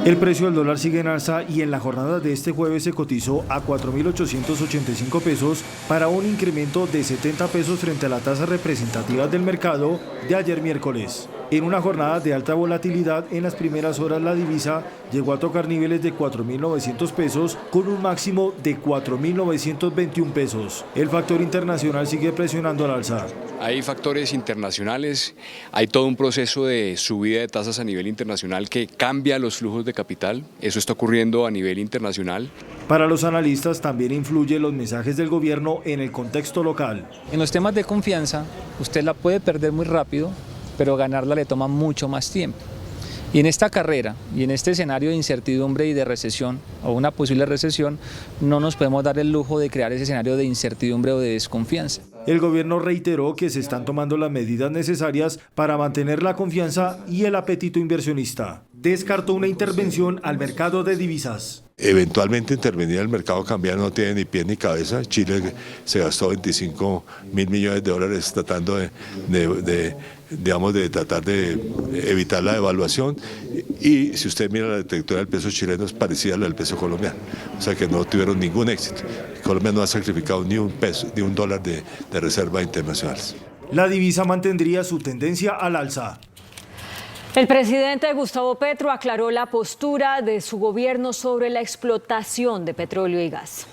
El precio del dólar sigue en alza y en la jornada de este jueves se cotizó a 4.885 pesos para un incremento de 70 pesos frente a la tasa representativa del mercado de ayer miércoles. En una jornada de alta volatilidad, en las primeras horas la divisa llegó a tocar niveles de 4.900 pesos con un máximo de 4.921 pesos. El factor internacional sigue presionando al alza. Hay factores internacionales, hay todo un proceso de subida de tasas a nivel internacional que cambia los flujos de capital. Eso está ocurriendo a nivel internacional. Para los analistas también influyen los mensajes del gobierno en el contexto local. En los temas de confianza, usted la puede perder muy rápido, pero ganarla le toma mucho más tiempo. Y en esta carrera y en este escenario de incertidumbre y de recesión o una posible recesión, no nos podemos dar el lujo de crear ese escenario de incertidumbre o de desconfianza. El gobierno reiteró que se están tomando las medidas necesarias para mantener la confianza y el apetito inversionista. Descartó una intervención al mercado de divisas. Eventualmente intervenir el mercado cambiario no tiene ni pie ni cabeza. Chile se gastó 25.000 millones de dólares tratando de tratar de evitar la devaluación, y si usted mira la trayectoria del peso chileno es parecida a la del peso colombiano, o sea que no tuvieron ningún éxito. Colombia no ha sacrificado ni un peso, ni un dólar de reservas internacionales. La divisa mantendría su tendencia al alza. El presidente Gustavo Petro aclaró la postura de su gobierno sobre la explotación de petróleo y gas.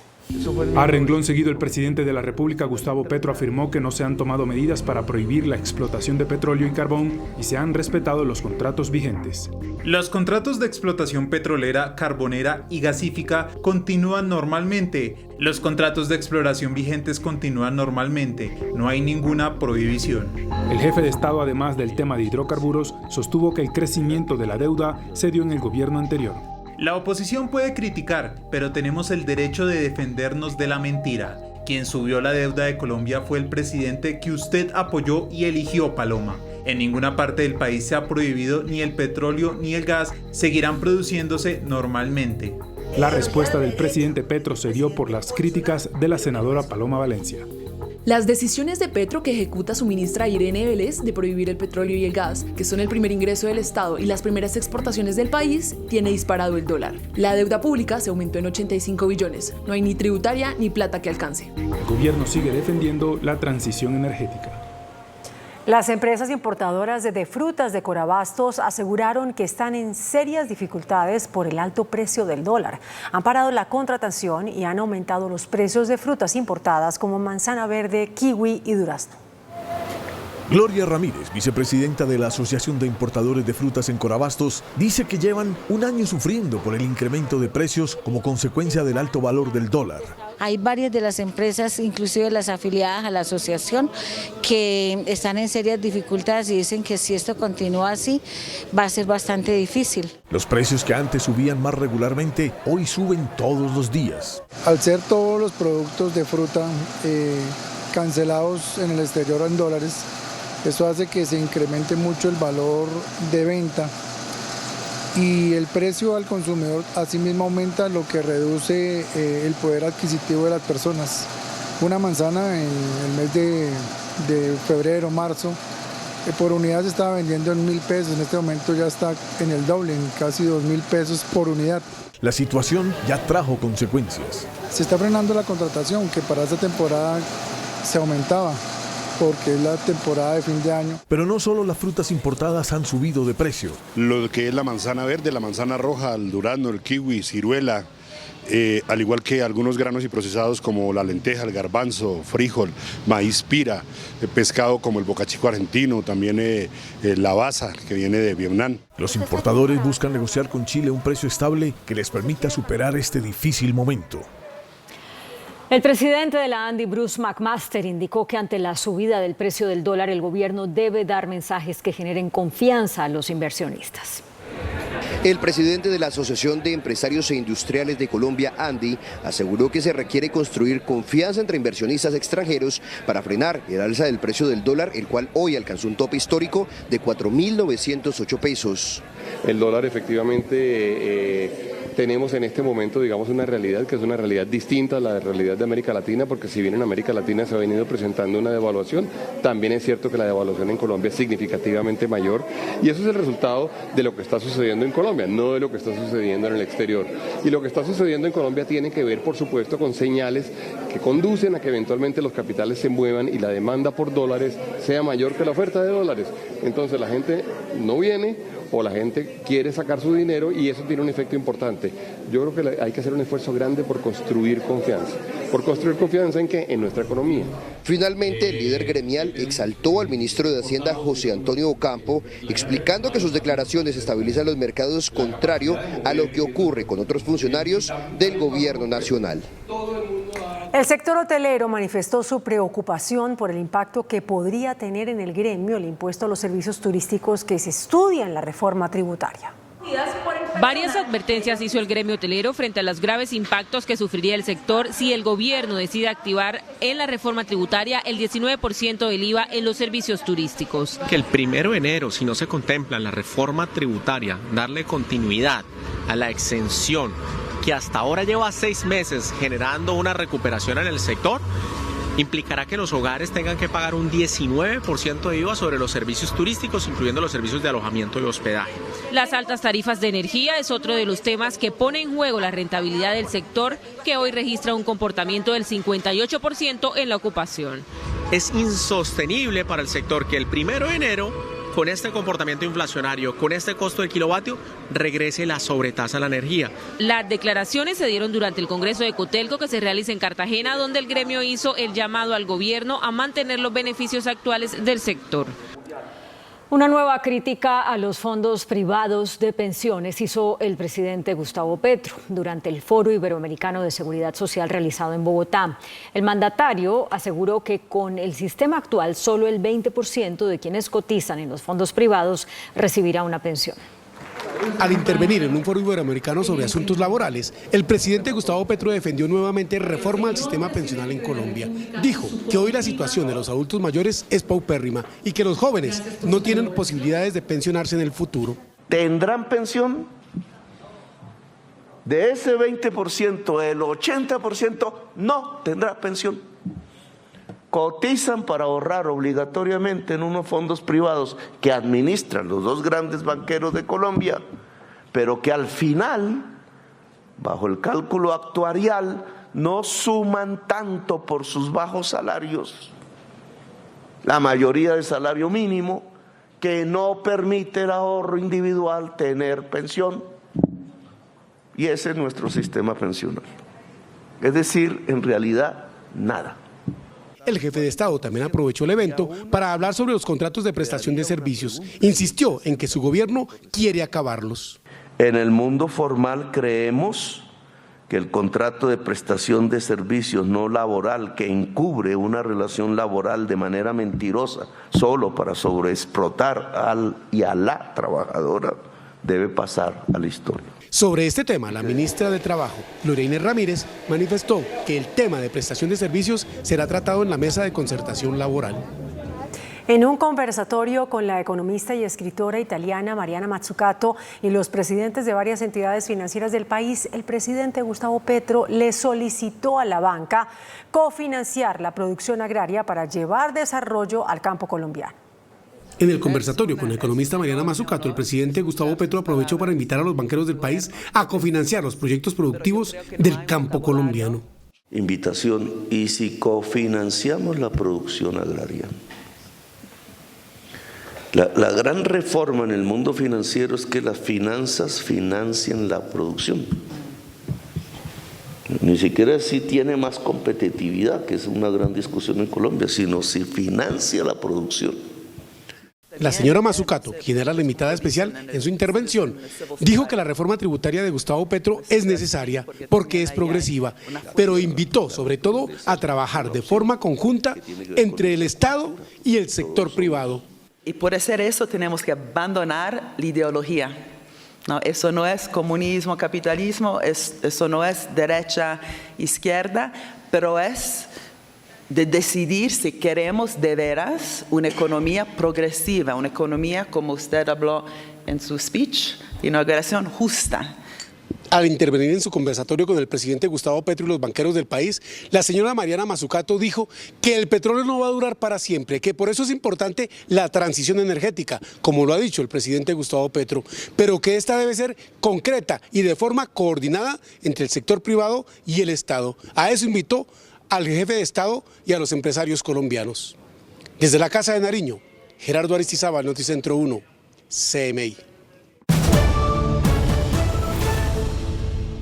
A renglón seguido, el presidente de la República, Gustavo Petro, afirmó que no se han tomado medidas para prohibir la explotación de petróleo y carbón y se han respetado los contratos vigentes. Los contratos de explotación petrolera, carbonera y gasífica continúan normalmente. Los contratos de exploración vigentes continúan normalmente. No hay ninguna prohibición. El jefe de Estado, además del tema de hidrocarburos, sostuvo que el crecimiento de la deuda se dio en el gobierno anterior. La oposición puede criticar, pero tenemos el derecho de defendernos de la mentira. Quien subió la deuda de Colombia fue el presidente que usted apoyó y eligió, Paloma. En ninguna parte del país se ha prohibido ni el petróleo ni el gas, seguirán produciéndose normalmente. La respuesta del presidente Petro se dio por las críticas de la senadora Paloma Valencia. Las decisiones de Petro que ejecuta su ministra Irene Vélez de prohibir el petróleo y el gas, que son el primer ingreso del Estado y las primeras exportaciones del país, tiene disparado el dólar. La deuda pública se aumentó en 85 billones. No hay ni tributaria ni plata que alcance. El gobierno sigue defendiendo la transición energética. Las empresas importadoras de frutas de Corabastos aseguraron que están en serias dificultades por el alto precio del dólar. Han parado la contratación y han aumentado los precios de frutas importadas como manzana verde, kiwi y durazno. Gloria Ramírez, vicepresidenta de la Asociación de Importadores de Frutas en Corabastos, dice que llevan un año sufriendo por el incremento de precios como consecuencia del alto valor del dólar. Hay varias de las empresas, inclusive las afiliadas a la asociación, que están en serias dificultades y dicen que si esto continúa así va a ser bastante difícil. Los precios que antes subían más regularmente, hoy suben todos los días. Al ser todos los productos de fruta cancelados en el exterior en dólares, Esto hace que se incremente mucho el valor de venta y el precio al consumidor asimismo aumenta, lo que reduce el poder adquisitivo de las personas. Una manzana en el mes de febrero, marzo, por unidad se estaba vendiendo en 1.000 pesos, en este momento ya está en el doble, en casi 2.000 pesos por unidad. La situación ya trajo consecuencias. Se está frenando la contratación, que para esta temporada se aumentaba, porque es la temporada de fin de año. Pero no solo las frutas importadas han subido de precio. Lo que es la manzana verde, la manzana roja, el durazno, el kiwi, ciruela, al igual que algunos granos y procesados como la lenteja, el garbanzo, frijol, maíz pira, pescado como el bocachico argentino, también la baza que viene de Vietnam. Los importadores buscan negociar con Chile un precio estable que les permita superar este difícil momento. El presidente de la ANDI, Bruce McMaster, indicó que ante la subida del precio del dólar, el gobierno debe dar mensajes que generen confianza a los inversionistas. El presidente de la Asociación de Empresarios e Industriales de Colombia, ANDI, aseguró que se requiere construir confianza entre inversionistas extranjeros para frenar el alza del precio del dólar, el cual hoy alcanzó un tope histórico de 4.908 pesos. El dólar efectivamente tenemos en este momento, digamos, una realidad que es una realidad distinta a la realidad de América Latina, porque si bien en América Latina se ha venido presentando una devaluación, también es cierto que la devaluación en Colombia es significativamente mayor, y eso es el resultado de lo que está sucediendo en Colombia, no de lo que está sucediendo en el exterior. Y lo que está sucediendo en Colombia tiene que ver, por supuesto, con señales que conducen a que eventualmente los capitales se muevan y la demanda por dólares sea mayor que la oferta de dólares. Entonces la gente no viene, o la gente quiere sacar su dinero, y eso tiene un efecto importante. Yo creo que hay que hacer un esfuerzo grande por construir confianza. ¿Por construir confianza en qué? En nuestra economía. Finalmente, el líder gremial exaltó al ministro de Hacienda, José Antonio Ocampo, explicando que sus declaraciones estabilizan los mercados, contrario a lo que ocurre con otros funcionarios del gobierno nacional. El sector hotelero manifestó su preocupación por el impacto que podría tener en el gremio el impuesto a los servicios turísticos que se estudia en la reforma tributaria. Varias advertencias hizo el gremio hotelero frente a los graves impactos que sufriría el sector si el gobierno decide activar en la reforma tributaria el 19% del IVA en los servicios turísticos. Que el 1 de enero, si no se contempla en la reforma tributaria, darle continuidad a la exención que hasta ahora lleva 6 meses generando una recuperación en el sector, implicará que los hogares tengan que pagar un 19% de IVA sobre los servicios turísticos, incluyendo los servicios de alojamiento y hospedaje. Las altas tarifas de energía es otro de los temas que pone en juego la rentabilidad del sector, que hoy registra un comportamiento del 58% en la ocupación. Es insostenible para el sector que el 1 de enero, con este comportamiento inflacionario, con este costo del kilovatio, regrese la sobretasa a la energía. Las declaraciones se dieron durante el Congreso de Cotelco que se realiza en Cartagena, donde el gremio hizo el llamado al gobierno a mantener los beneficios actuales del sector. Una nueva crítica a los fondos privados de pensiones hizo el presidente Gustavo Petro durante el Foro Iberoamericano de Seguridad Social realizado en Bogotá. El mandatario aseguró que con el sistema actual solo el 20% de quienes cotizan en los fondos privados recibirá una pensión. Al intervenir en un foro iberoamericano sobre asuntos laborales, el presidente Gustavo Petro defendió nuevamente reforma al sistema pensional en Colombia. Dijo que hoy la situación de los adultos mayores es paupérrima y que los jóvenes no tienen posibilidades de pensionarse en el futuro. ¿Tendrán pensión? De ese 20%, el 80% no tendrá pensión. Cotizan para ahorrar obligatoriamente en unos fondos privados que administran los dos grandes banqueros de Colombia, pero que al final, bajo el cálculo actuarial, no suman tanto por sus bajos salarios, la mayoría de salario mínimo, que no permite el ahorro individual tener pensión. Y ese es nuestro sistema pensional. Es decir, en realidad, nada. El jefe de Estado también aprovechó el evento para hablar sobre los contratos de prestación de servicios. Insistió en que su gobierno quiere acabarlos. En el mundo formal creemos que el contrato de prestación de servicios no laboral que encubre una relación laboral de manera mentirosa solo para sobreexplotar al y a la trabajadora debe pasar a la historia. Sobre este tema, la ministra de Trabajo, Gloria Inés Ramírez, manifestó que el tema de prestación de servicios será tratado en la mesa de concertación laboral. En un conversatorio con la economista y escritora italiana Mariana Mazzucato y los presidentes de varias entidades financieras del país, el presidente Gustavo Petro le solicitó a la banca cofinanciar la producción agraria para llevar desarrollo al campo colombiano. En el conversatorio con la economista Mariana Mazzucato, el presidente Gustavo Petro aprovechó para invitar a los banqueros del país a cofinanciar los proyectos productivos del campo colombiano. Invitación, ¿y si cofinanciamos la producción agraria? La gran reforma en el mundo financiero es que las finanzas financien la producción. Ni siquiera si tiene más competitividad, que es una gran discusión en Colombia, sino si financia la producción. La señora Mazzucato, quien era la invitada especial en su intervención, dijo que la reforma tributaria de Gustavo Petro es necesaria porque es progresiva, pero invitó sobre todo a trabajar de forma conjunta entre el Estado y el sector privado. Y por hacer eso tenemos que abandonar la ideología. No, eso no es comunismo, capitalismo, eso no es derecha, izquierda, pero es de decidir si queremos de veras una economía progresiva, una economía, como usted habló en su speech de inauguración, justa. Al intervenir en su conversatorio con el presidente Gustavo Petro y los banqueros del país, la señora Mariana Mazzucato dijo que el petróleo no va a durar para siempre, que por eso es importante la transición energética, como lo ha dicho el presidente Gustavo Petro, pero que esta debe ser concreta y de forma coordinada entre el sector privado y el Estado. A eso invitó al jefe de Estado y a los empresarios colombianos. Desde la Casa de Nariño, Gerardo Aristizábal, Noticentro 1, CMI.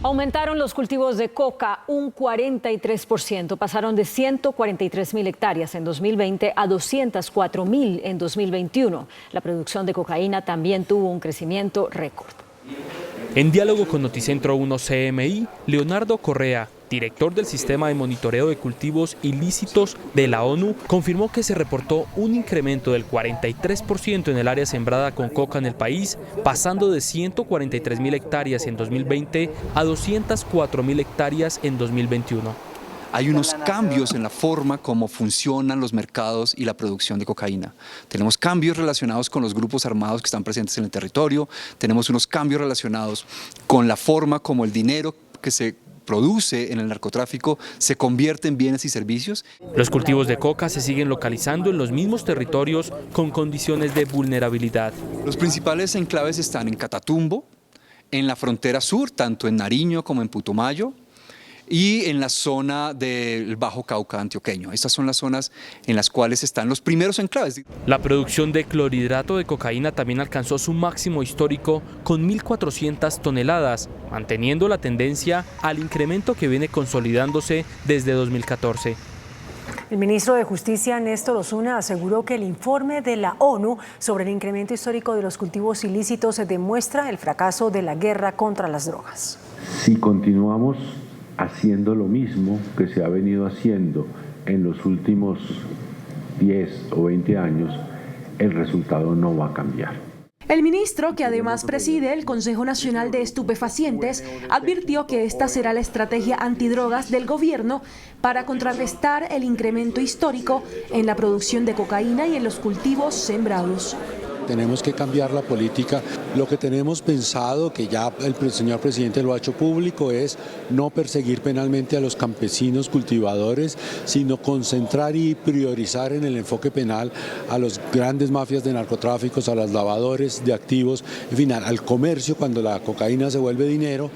Aumentaron los cultivos de coca un 43%, pasaron de 143.000 hectáreas en 2020 a 204.000 en 2021. La producción de cocaína también tuvo un crecimiento récord. En diálogo con Noticentro 1 CMI, Leonardo Correa, director del Sistema de Monitoreo de Cultivos Ilícitos de la ONU, confirmó que se reportó un incremento del 43% en el área sembrada con coca en el país, pasando de 143.000 hectáreas en 2020 a 204.000 hectáreas en 2021. Hay unos cambios en la forma como funcionan los mercados y la producción de cocaína. Tenemos cambios relacionados con los grupos armados que están presentes en el territorio, tenemos unos cambios relacionados con la forma como el dinero que se produce en el narcotráfico se convierte en bienes y servicios. Los cultivos de coca se siguen localizando en los mismos territorios con condiciones de vulnerabilidad. Los principales enclaves están en Catatumbo, en la frontera sur, tanto en Nariño como en Putumayo, y en la zona del Bajo Cauca antioqueño. Estas son las zonas en las cuales están los primeros enclaves. La producción de clorhidrato de cocaína también alcanzó su máximo histórico con 1.400 toneladas, manteniendo la tendencia al incremento que viene consolidándose desde 2014. El ministro de Justicia, Néstor Osuna, aseguró que el informe de la ONU sobre el incremento histórico de los cultivos ilícitos demuestra el fracaso de la guerra contra las drogas. Si continuamos haciendo lo mismo que se ha venido haciendo en los últimos 10 o 20 años, el resultado no va a cambiar. El ministro, que además preside el Consejo Nacional de Estupefacientes, advirtió que esta será la estrategia antidrogas del gobierno para contrarrestar el incremento histórico en la producción de cocaína y en los cultivos sembrados. Tenemos que cambiar la política. Lo que tenemos pensado, que ya el señor presidente lo ha hecho público, es no perseguir penalmente a los campesinos cultivadores, sino concentrar y priorizar en el enfoque penal a los grandes mafias de narcotráficos, a los lavadores de activos, en fin, al comercio cuando la cocaína se vuelve dinero,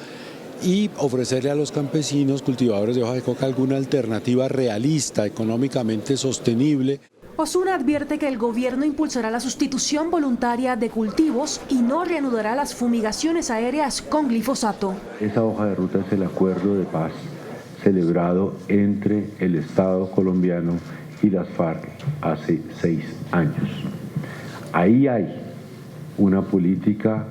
y ofrecerle a los campesinos cultivadores de hoja de coca alguna alternativa realista, económicamente sostenible. Osuna advierte que el gobierno impulsará la sustitución voluntaria de cultivos y no reanudará las fumigaciones aéreas con glifosato. Esa hoja de ruta es el acuerdo de paz celebrado entre el Estado colombiano y las FARC hace 6 años. Ahí hay una política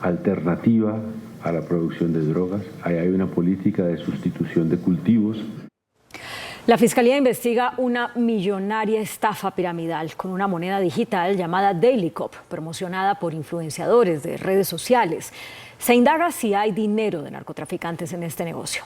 alternativa a la producción de drogas, ahí hay una política de sustitución de cultivos. La Fiscalía investiga una millonaria estafa piramidal con una moneda digital llamada Daily Cop, promocionada por influenciadores de redes sociales. Se indaga si hay dinero de narcotraficantes en este negocio.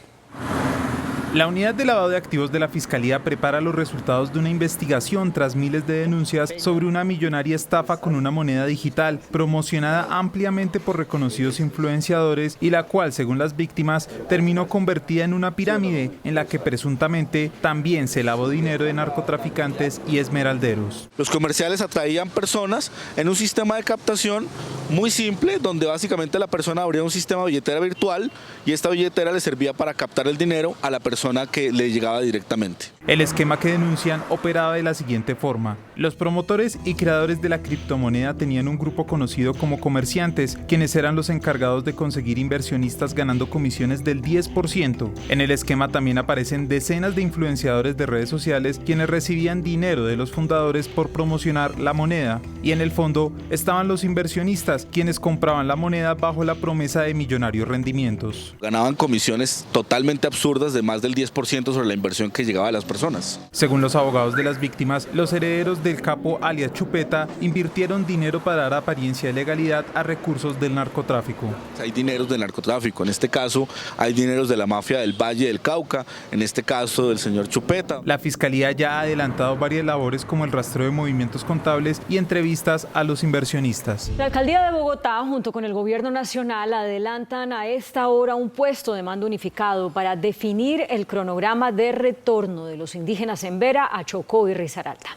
La unidad de lavado de activos de la Fiscalía prepara los resultados de una investigación tras miles de denuncias sobre una millonaria estafa con una moneda digital promocionada ampliamente por reconocidos influenciadores y la cual, según las víctimas, terminó convertida en una pirámide en la que presuntamente también se lavó dinero de narcotraficantes y esmeralderos. Los comerciales atraían personas en un sistema de captación muy simple, donde básicamente la persona abría un sistema de billetera virtual y esta billetera le servía para captar el dinero a la persona que le llegaba directamente. El esquema que denuncian operaba de la siguiente forma. Los promotores y creadores de la criptomoneda tenían un grupo conocido como comerciantes, quienes eran los encargados de conseguir inversionistas ganando comisiones del 10%. En el esquema también aparecen decenas de influenciadores de redes sociales quienes recibían dinero de los fundadores por promocionar la moneda. Y en el fondo estaban los inversionistas, quienes compraban la moneda bajo la promesa de millonarios rendimientos. Ganaban comisiones totalmente absurdas de más del 10% sobre la inversión que llegaba a las personas. Según los abogados de las víctimas, los herederos del capo alias Chupeta invirtieron dinero para dar apariencia de legalidad a recursos del narcotráfico. Hay dineros del narcotráfico, en este caso hay dineros de la mafia del Valle del Cauca, en este caso del señor Chupeta. La Fiscalía ya ha adelantado varias labores como el rastreo de movimientos contables y entrevistas a los inversionistas. La Alcaldía de Bogotá, junto con el Gobierno Nacional, adelantan a esta hora un puesto de mando unificado para definir el cronograma de retorno de los indígenas en Vera a Chocó y Risaralda.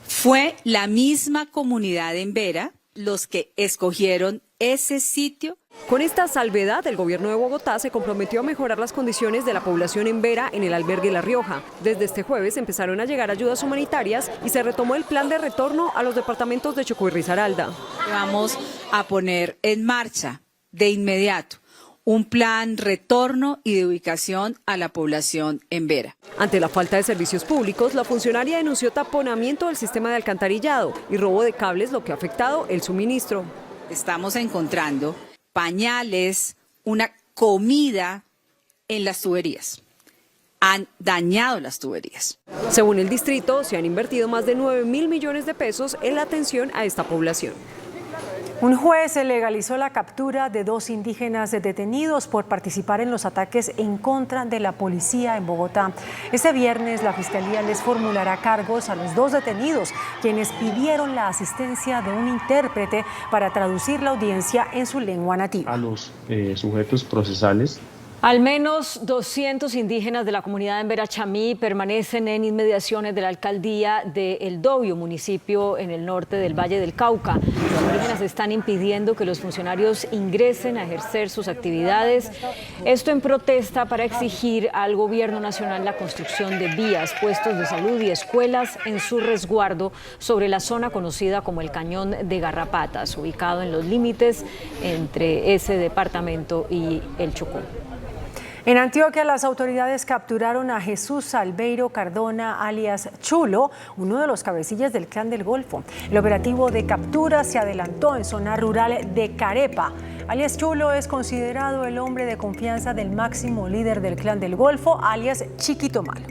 Fue la misma comunidad en Vera los que escogieron ese sitio. Con esta salvedad, el gobierno de Bogotá se comprometió a mejorar las condiciones de la población en Vera en el albergue La Rioja. Desde este jueves empezaron a llegar ayudas humanitarias y se retomó el plan de retorno a los departamentos de Chocó y Risaralda. Vamos a poner en marcha de inmediato un plan retorno y de ubicación a la población en Vera. Ante la falta de servicios públicos, la funcionaria denunció taponamiento del sistema de alcantarillado y robo de cables, lo que ha afectado el suministro. Estamos encontrando pañales, una comida en las tuberías. Han dañado las tuberías. Según el distrito, se han invertido más de 9.000 millones de pesos en la atención a esta población. Un juez legalizó la captura de 2 indígenas detenidos por participar en los ataques en contra de la policía en Bogotá. Este viernes la Fiscalía les formulará cargos a los 2 detenidos, quienes pidieron la asistencia de un intérprete para traducir la audiencia en su lengua nativa. A los sujetos procesales. Al menos 200 indígenas de la comunidad en Verachamí permanecen en inmediaciones de la alcaldía de El Dobio, municipio en el norte del Valle del Cauca. Los indígenas están impidiendo que los funcionarios ingresen a ejercer sus actividades. Esto en protesta para exigir al gobierno nacional la construcción de vías, puestos de salud y escuelas en su resguardo sobre la zona conocida como el Cañón de Garrapatas, ubicado en los límites entre ese departamento y el Chocó. En Antioquia, las autoridades capturaron a Jesús Salveiro Cardona, alias Chulo, uno de los cabecillas del Clan del Golfo. El operativo de captura se adelantó en zona rural de Carepa. Alias Chulo es considerado el hombre de confianza del máximo líder del Clan del Golfo, alias Chiquito Malo.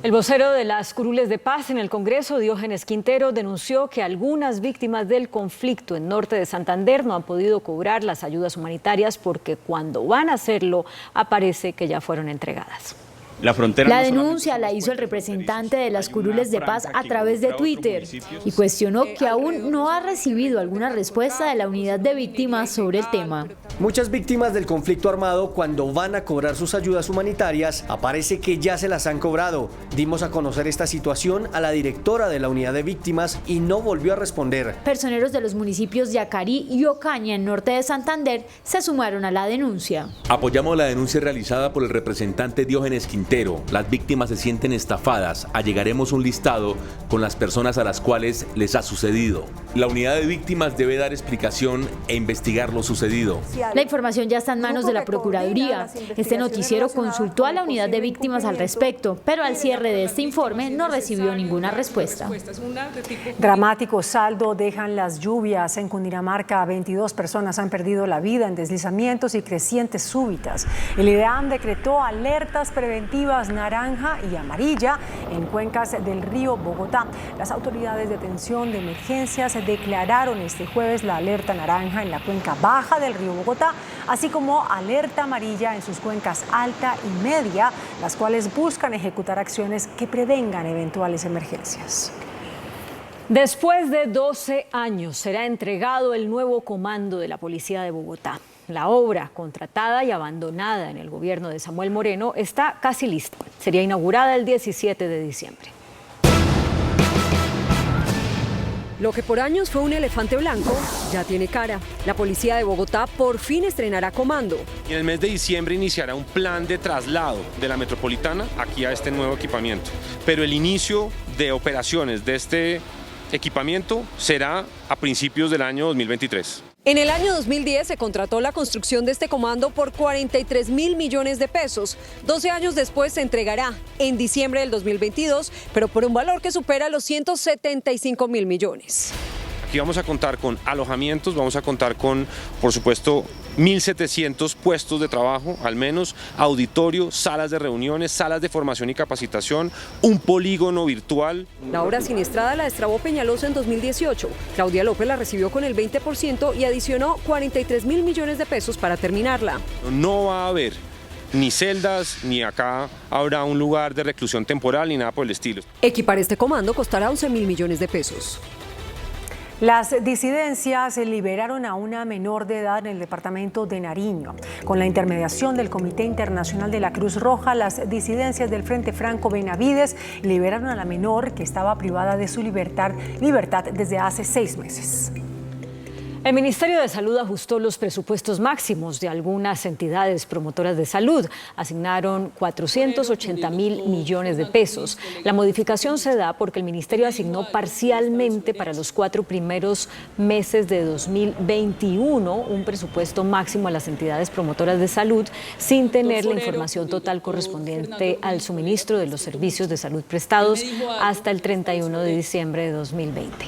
El vocero de las Curules de Paz en el Congreso, Diógenes Quintero, denunció que algunas víctimas del conflicto en norte de Santander no han podido cobrar las ayudas humanitarias porque cuando van a hacerlo aparece que ya fueron entregadas. La denuncia la hizo el representante de las Curules de Paz a través de Twitter y cuestionó que aún no ha recibido alguna respuesta de la unidad de víctimas sobre el tema. Muchas víctimas del conflicto armado, cuando van a cobrar sus ayudas humanitarias, aparece que ya se las han cobrado. Dimos a conocer esta situación a la directora de la unidad de víctimas y no volvió a responder. Personeros de los municipios de Acarí y Ocaña, en norte de Santander, se sumaron a la denuncia. Apoyamos la denuncia realizada por el representante Diógenes Quintero. Las víctimas se sienten estafadas. Allegaremos un listado con las personas a las cuales les ha sucedido. La unidad de víctimas debe dar explicación e investigar lo sucedido. La información ya está en manos de la Procuraduría. Este noticiero consultó a la unidad de víctimas al respecto, pero al cierre de este informe no recibió ninguna respuesta. Dramático saldo dejan las lluvias. En Cundinamarca, 22 personas han perdido la vida en deslizamientos y crecientes súbitas. El IDEAM decretó alertas preventivas respectivas naranja y amarilla en cuencas del río Bogotá. Las autoridades de atención de emergencias declararon este jueves la alerta naranja en la cuenca baja del río Bogotá, así como alerta amarilla en sus cuencas alta y media, las cuales buscan ejecutar acciones que prevengan eventuales emergencias. Después de 12 años será entregado el nuevo comando de la Policía de Bogotá. La obra, contratada y abandonada en el gobierno de Samuel Moreno, está casi lista. Sería inaugurada el 17 de diciembre. Lo que por años fue un elefante blanco, ya tiene cara. La Policía de Bogotá por fin estrenará comando. Y en el mes de diciembre iniciará un plan de traslado de la metropolitana aquí a este nuevo equipamiento. Pero el inicio de operaciones de este equipamiento será a principios del año 2023. En el año 2010 se contrató la construcción de este comando por 43.000 millones de pesos. 12 años después se entregará en diciembre del 2022, pero por un valor que supera los 175.000 millones. Aquí vamos a contar con alojamientos, vamos a contar con, por supuesto, 1.700 puestos de trabajo, al menos, auditorio, salas de reuniones, salas de formación y capacitación, un polígono virtual. La obra siniestrada la destrabó Peñalosa en 2018. Claudia López la recibió con el 20% y adicionó 43.000 millones de pesos para terminarla. No va a haber ni celdas, ni acá habrá un lugar de reclusión temporal, ni nada por el estilo. Equipar este comando costará 11.000 millones de pesos. Las disidencias liberaron a una menor de edad en el departamento de Nariño. Con la intermediación del Comité Internacional de la Cruz Roja, las disidencias del Frente Franco Benavides liberaron a la menor que estaba privada de su libertad desde hace 6 meses. El Ministerio de Salud ajustó los presupuestos máximos de algunas entidades promotoras de salud. Asignaron 480.000 millones de pesos. La modificación se da porque el Ministerio asignó parcialmente para los 4 primeros meses de 2021 un presupuesto máximo a las entidades promotoras de salud sin tener la información total correspondiente al suministro de los servicios de salud prestados hasta el 31 de diciembre de 2020.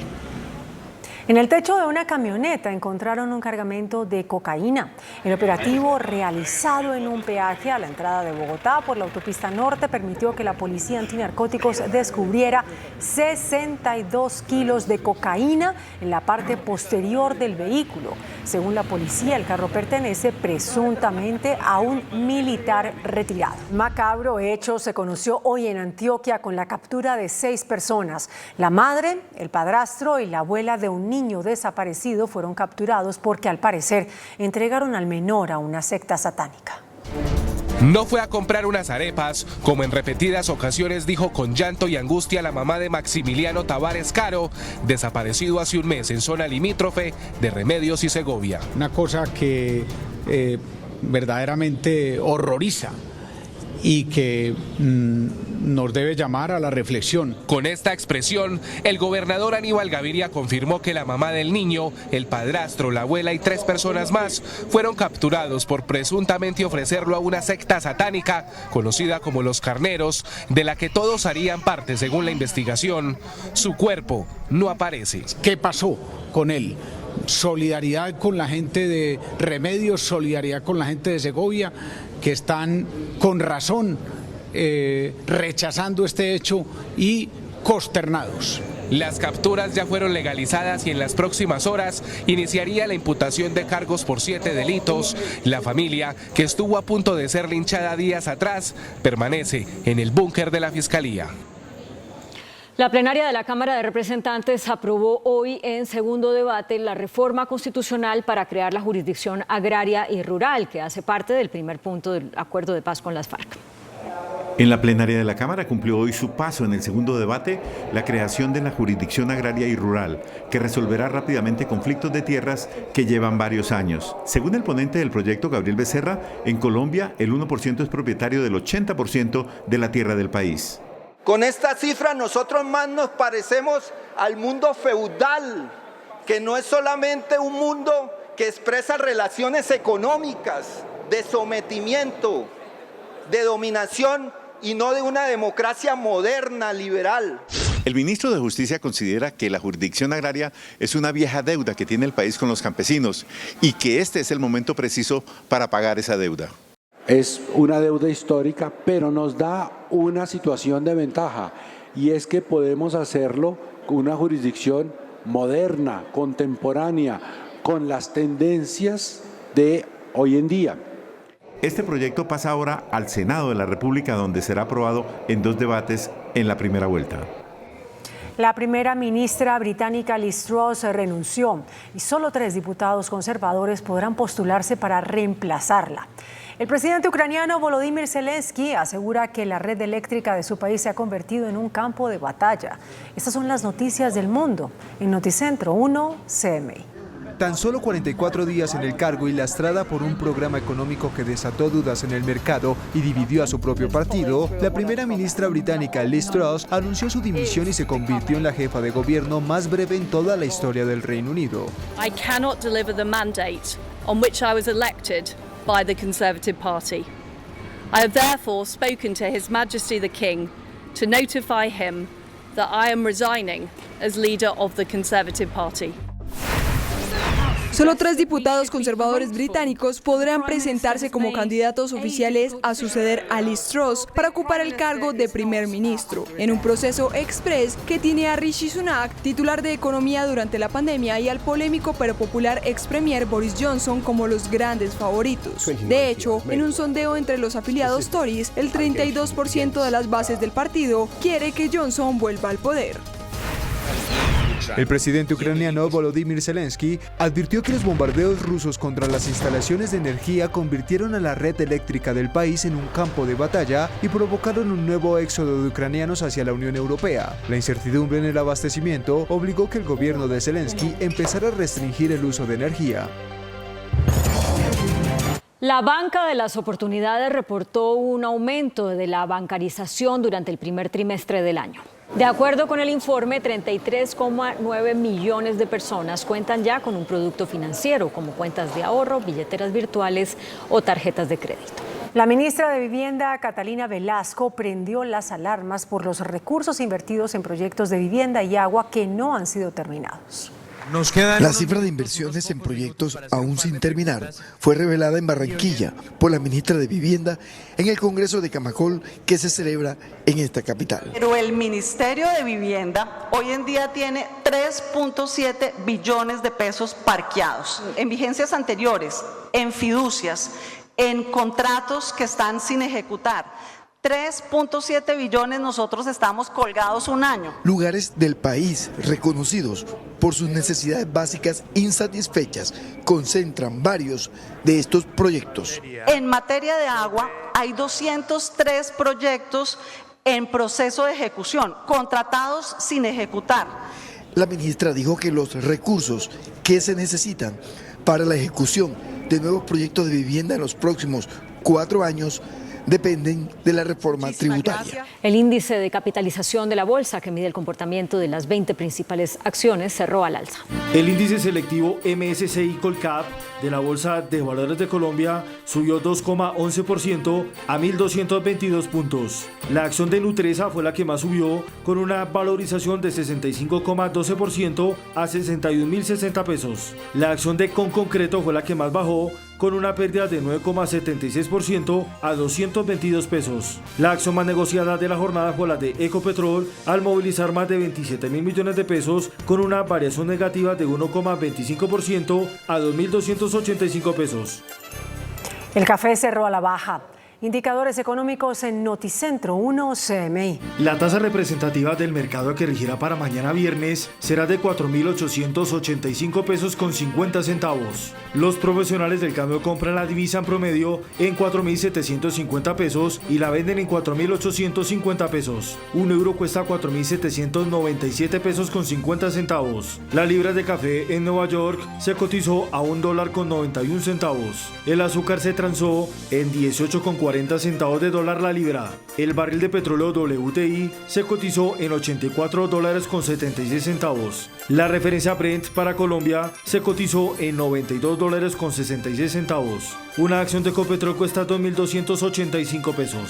En el techo de una camioneta encontraron un cargamento de cocaína. El operativo realizado en un peaje a la entrada de Bogotá por la autopista norte permitió que la policía antinarcóticos descubriera 62 kilos de cocaína en la parte posterior del vehículo. Según la policía, el carro pertenece presuntamente a un militar retirado. Macabro hecho se conoció hoy en Antioquia con la captura de 6 personas. La madre, el padrastro y la abuela de un niño desaparecido fueron capturados porque al parecer entregaron al menor a una secta satánica. No fue a comprar unas arepas, como en repetidas ocasiones dijo con llanto y angustia la mamá de Maximiliano Tavares Caro, desaparecido hace un mes en zona limítrofe de Remedios y Segovia. Una cosa que verdaderamente horroriza y que nos debe llamar a la reflexión. Con esta expresión, el gobernador Aníbal Gaviria confirmó que la mamá del niño, el padrastro, la abuela y 3 personas más fueron capturados por presuntamente ofrecerlo a una secta satánica conocida como Los Carneros, de la que todos harían parte según la investigación. Su cuerpo no aparece. ¿Qué pasó con él? Solidaridad con la gente de Remedios, solidaridad con la gente de Segovia, que están con razón rechazando este hecho y consternados. Las capturas ya fueron legalizadas y en las próximas horas iniciaría la imputación de cargos por 7 delitos. La familia, que estuvo a punto de ser linchada días atrás, permanece en el búnker de la Fiscalía. La plenaria de la Cámara de Representantes aprobó hoy en segundo debate la reforma constitucional para crear la jurisdicción agraria y rural, que hace parte del primer punto del acuerdo de paz con las FARC. En la plenaria de la Cámara cumplió hoy su paso en el segundo debate la creación de la jurisdicción agraria y rural, que resolverá rápidamente conflictos de tierras que llevan varios años. Según el ponente del proyecto, Gabriel Becerra, en Colombia el 1% es propietario del 80% de la tierra del país. Con esta cifra nosotros más nos parecemos al mundo feudal, que no es solamente un mundo que expresa relaciones económicas, de sometimiento, de dominación y no de una democracia moderna, liberal. El ministro de Justicia considera que la jurisdicción agraria es una vieja deuda que tiene el país con los campesinos y que este es el momento preciso para pagar esa deuda. Es una deuda histórica, pero nos da una situación de ventaja, y es que podemos hacerlo con una jurisdicción moderna, contemporánea, con las tendencias de hoy en día. Este proyecto pasa ahora al Senado de la República, donde será aprobado en 2 debates en la primera vuelta. La primera ministra británica Liz Truss renunció y solo 3 diputados conservadores podrán postularse para reemplazarla. El presidente ucraniano Volodymyr Zelensky asegura que la red eléctrica de su país se ha convertido en un campo de batalla. Estas son las noticias del mundo en Noticentro 1 CMI. Tan solo 44 días en el cargo y lastrada por un programa económico que desató dudas en el mercado y dividió a su propio partido, la primera ministra británica Liz Truss anunció su dimisión y se convirtió en la jefa de gobierno más breve en toda la historia del Reino Unido. I cannot deliver the mandate on which I was elected by the Conservative Party. I have therefore spoken to His Majesty the King to notify him that I am resigning as leader of the Conservative Party. Solo 3 diputados conservadores británicos podrán presentarse como candidatos oficiales a suceder a Liz Truss para ocupar el cargo de primer ministro, en un proceso express que tiene a Rishi Sunak, titular de Economía durante la pandemia, y al polémico pero popular ex premier Boris Johnson como los grandes favoritos. De hecho, en un sondeo entre los afiliados Tories, el 32% de las bases del partido quiere que Johnson vuelva al poder. El presidente ucraniano Volodymyr Zelensky advirtió que los bombardeos rusos contra las instalaciones de energía convirtieron a la red eléctrica del país en un campo de batalla y provocaron un nuevo éxodo de ucranianos hacia la Unión Europea. La incertidumbre en el abastecimiento obligó que el gobierno de Zelensky empezara a restringir el uso de energía. La banca de las oportunidades reportó un aumento de la bancarización durante el primer trimestre del año. De acuerdo con el informe, 33,9 millones de personas cuentan ya con un producto financiero, como cuentas de ahorro, billeteras virtuales o tarjetas de crédito. La ministra de Vivienda, Catalina Velasco, prendió las alarmas por los recursos invertidos en proyectos de vivienda y agua que no han sido terminados. La cifra de inversiones en proyectos aún sin terminar fue revelada en Barranquilla por la ministra de Vivienda en el Congreso de Camacol que se celebra en esta capital. Pero el Ministerio de Vivienda hoy en día tiene 3.7 billones de pesos parqueados en vigencias anteriores, en fiducias, en contratos que están sin ejecutar. 3.7 billones nosotros estamos colgados un año. Lugares del país reconocidos por sus necesidades básicas insatisfechas concentran varios de estos proyectos. En materia de agua hay 203 proyectos en proceso de ejecución, contratados sin ejecutar. La ministra dijo que los recursos que se necesitan para la ejecución de nuevos proyectos de vivienda en los próximos 4 años dependen de la reforma tributaria. El índice de capitalización de la bolsa, que mide el comportamiento de las 20 principales acciones, cerró al alza. El índice selectivo MSCI Colcap de la Bolsa de Valores de Colombia subió 2,11% a 1.222 puntos. La acción de Nutresa fue la que más subió, con una valorización de 65,12% a 61.060 pesos. La acción de Conconcreto fue la que más bajó, con una pérdida de 9,76% a 222 pesos. La acción más negociada de la jornada fue la de Ecopetrol, al movilizar más de 27.000 millones de pesos, con una variación negativa de 1,25% a 2.285 pesos. El café cerró a la baja. Indicadores económicos en Noticentro 1 CMI. La tasa representativa del mercado que regirá para mañana viernes será de 4.885 pesos con 50 centavos. Los profesionales del cambio compran la divisa en promedio en 4.750 pesos y la venden en 4.850 pesos. Un euro cuesta 4.797 pesos con 50 centavos. La libra de café en Nueva York se cotizó a $1 con 91 centavos. El azúcar se transó en 18,40 centavos de dólar la libra. El barril de petróleo WTI se cotizó en $84 con 76 centavos. La referencia Brent para Colombia se cotizó en $92 con 66 centavos. Una acción de Ecopetrol cuesta 2.285 pesos.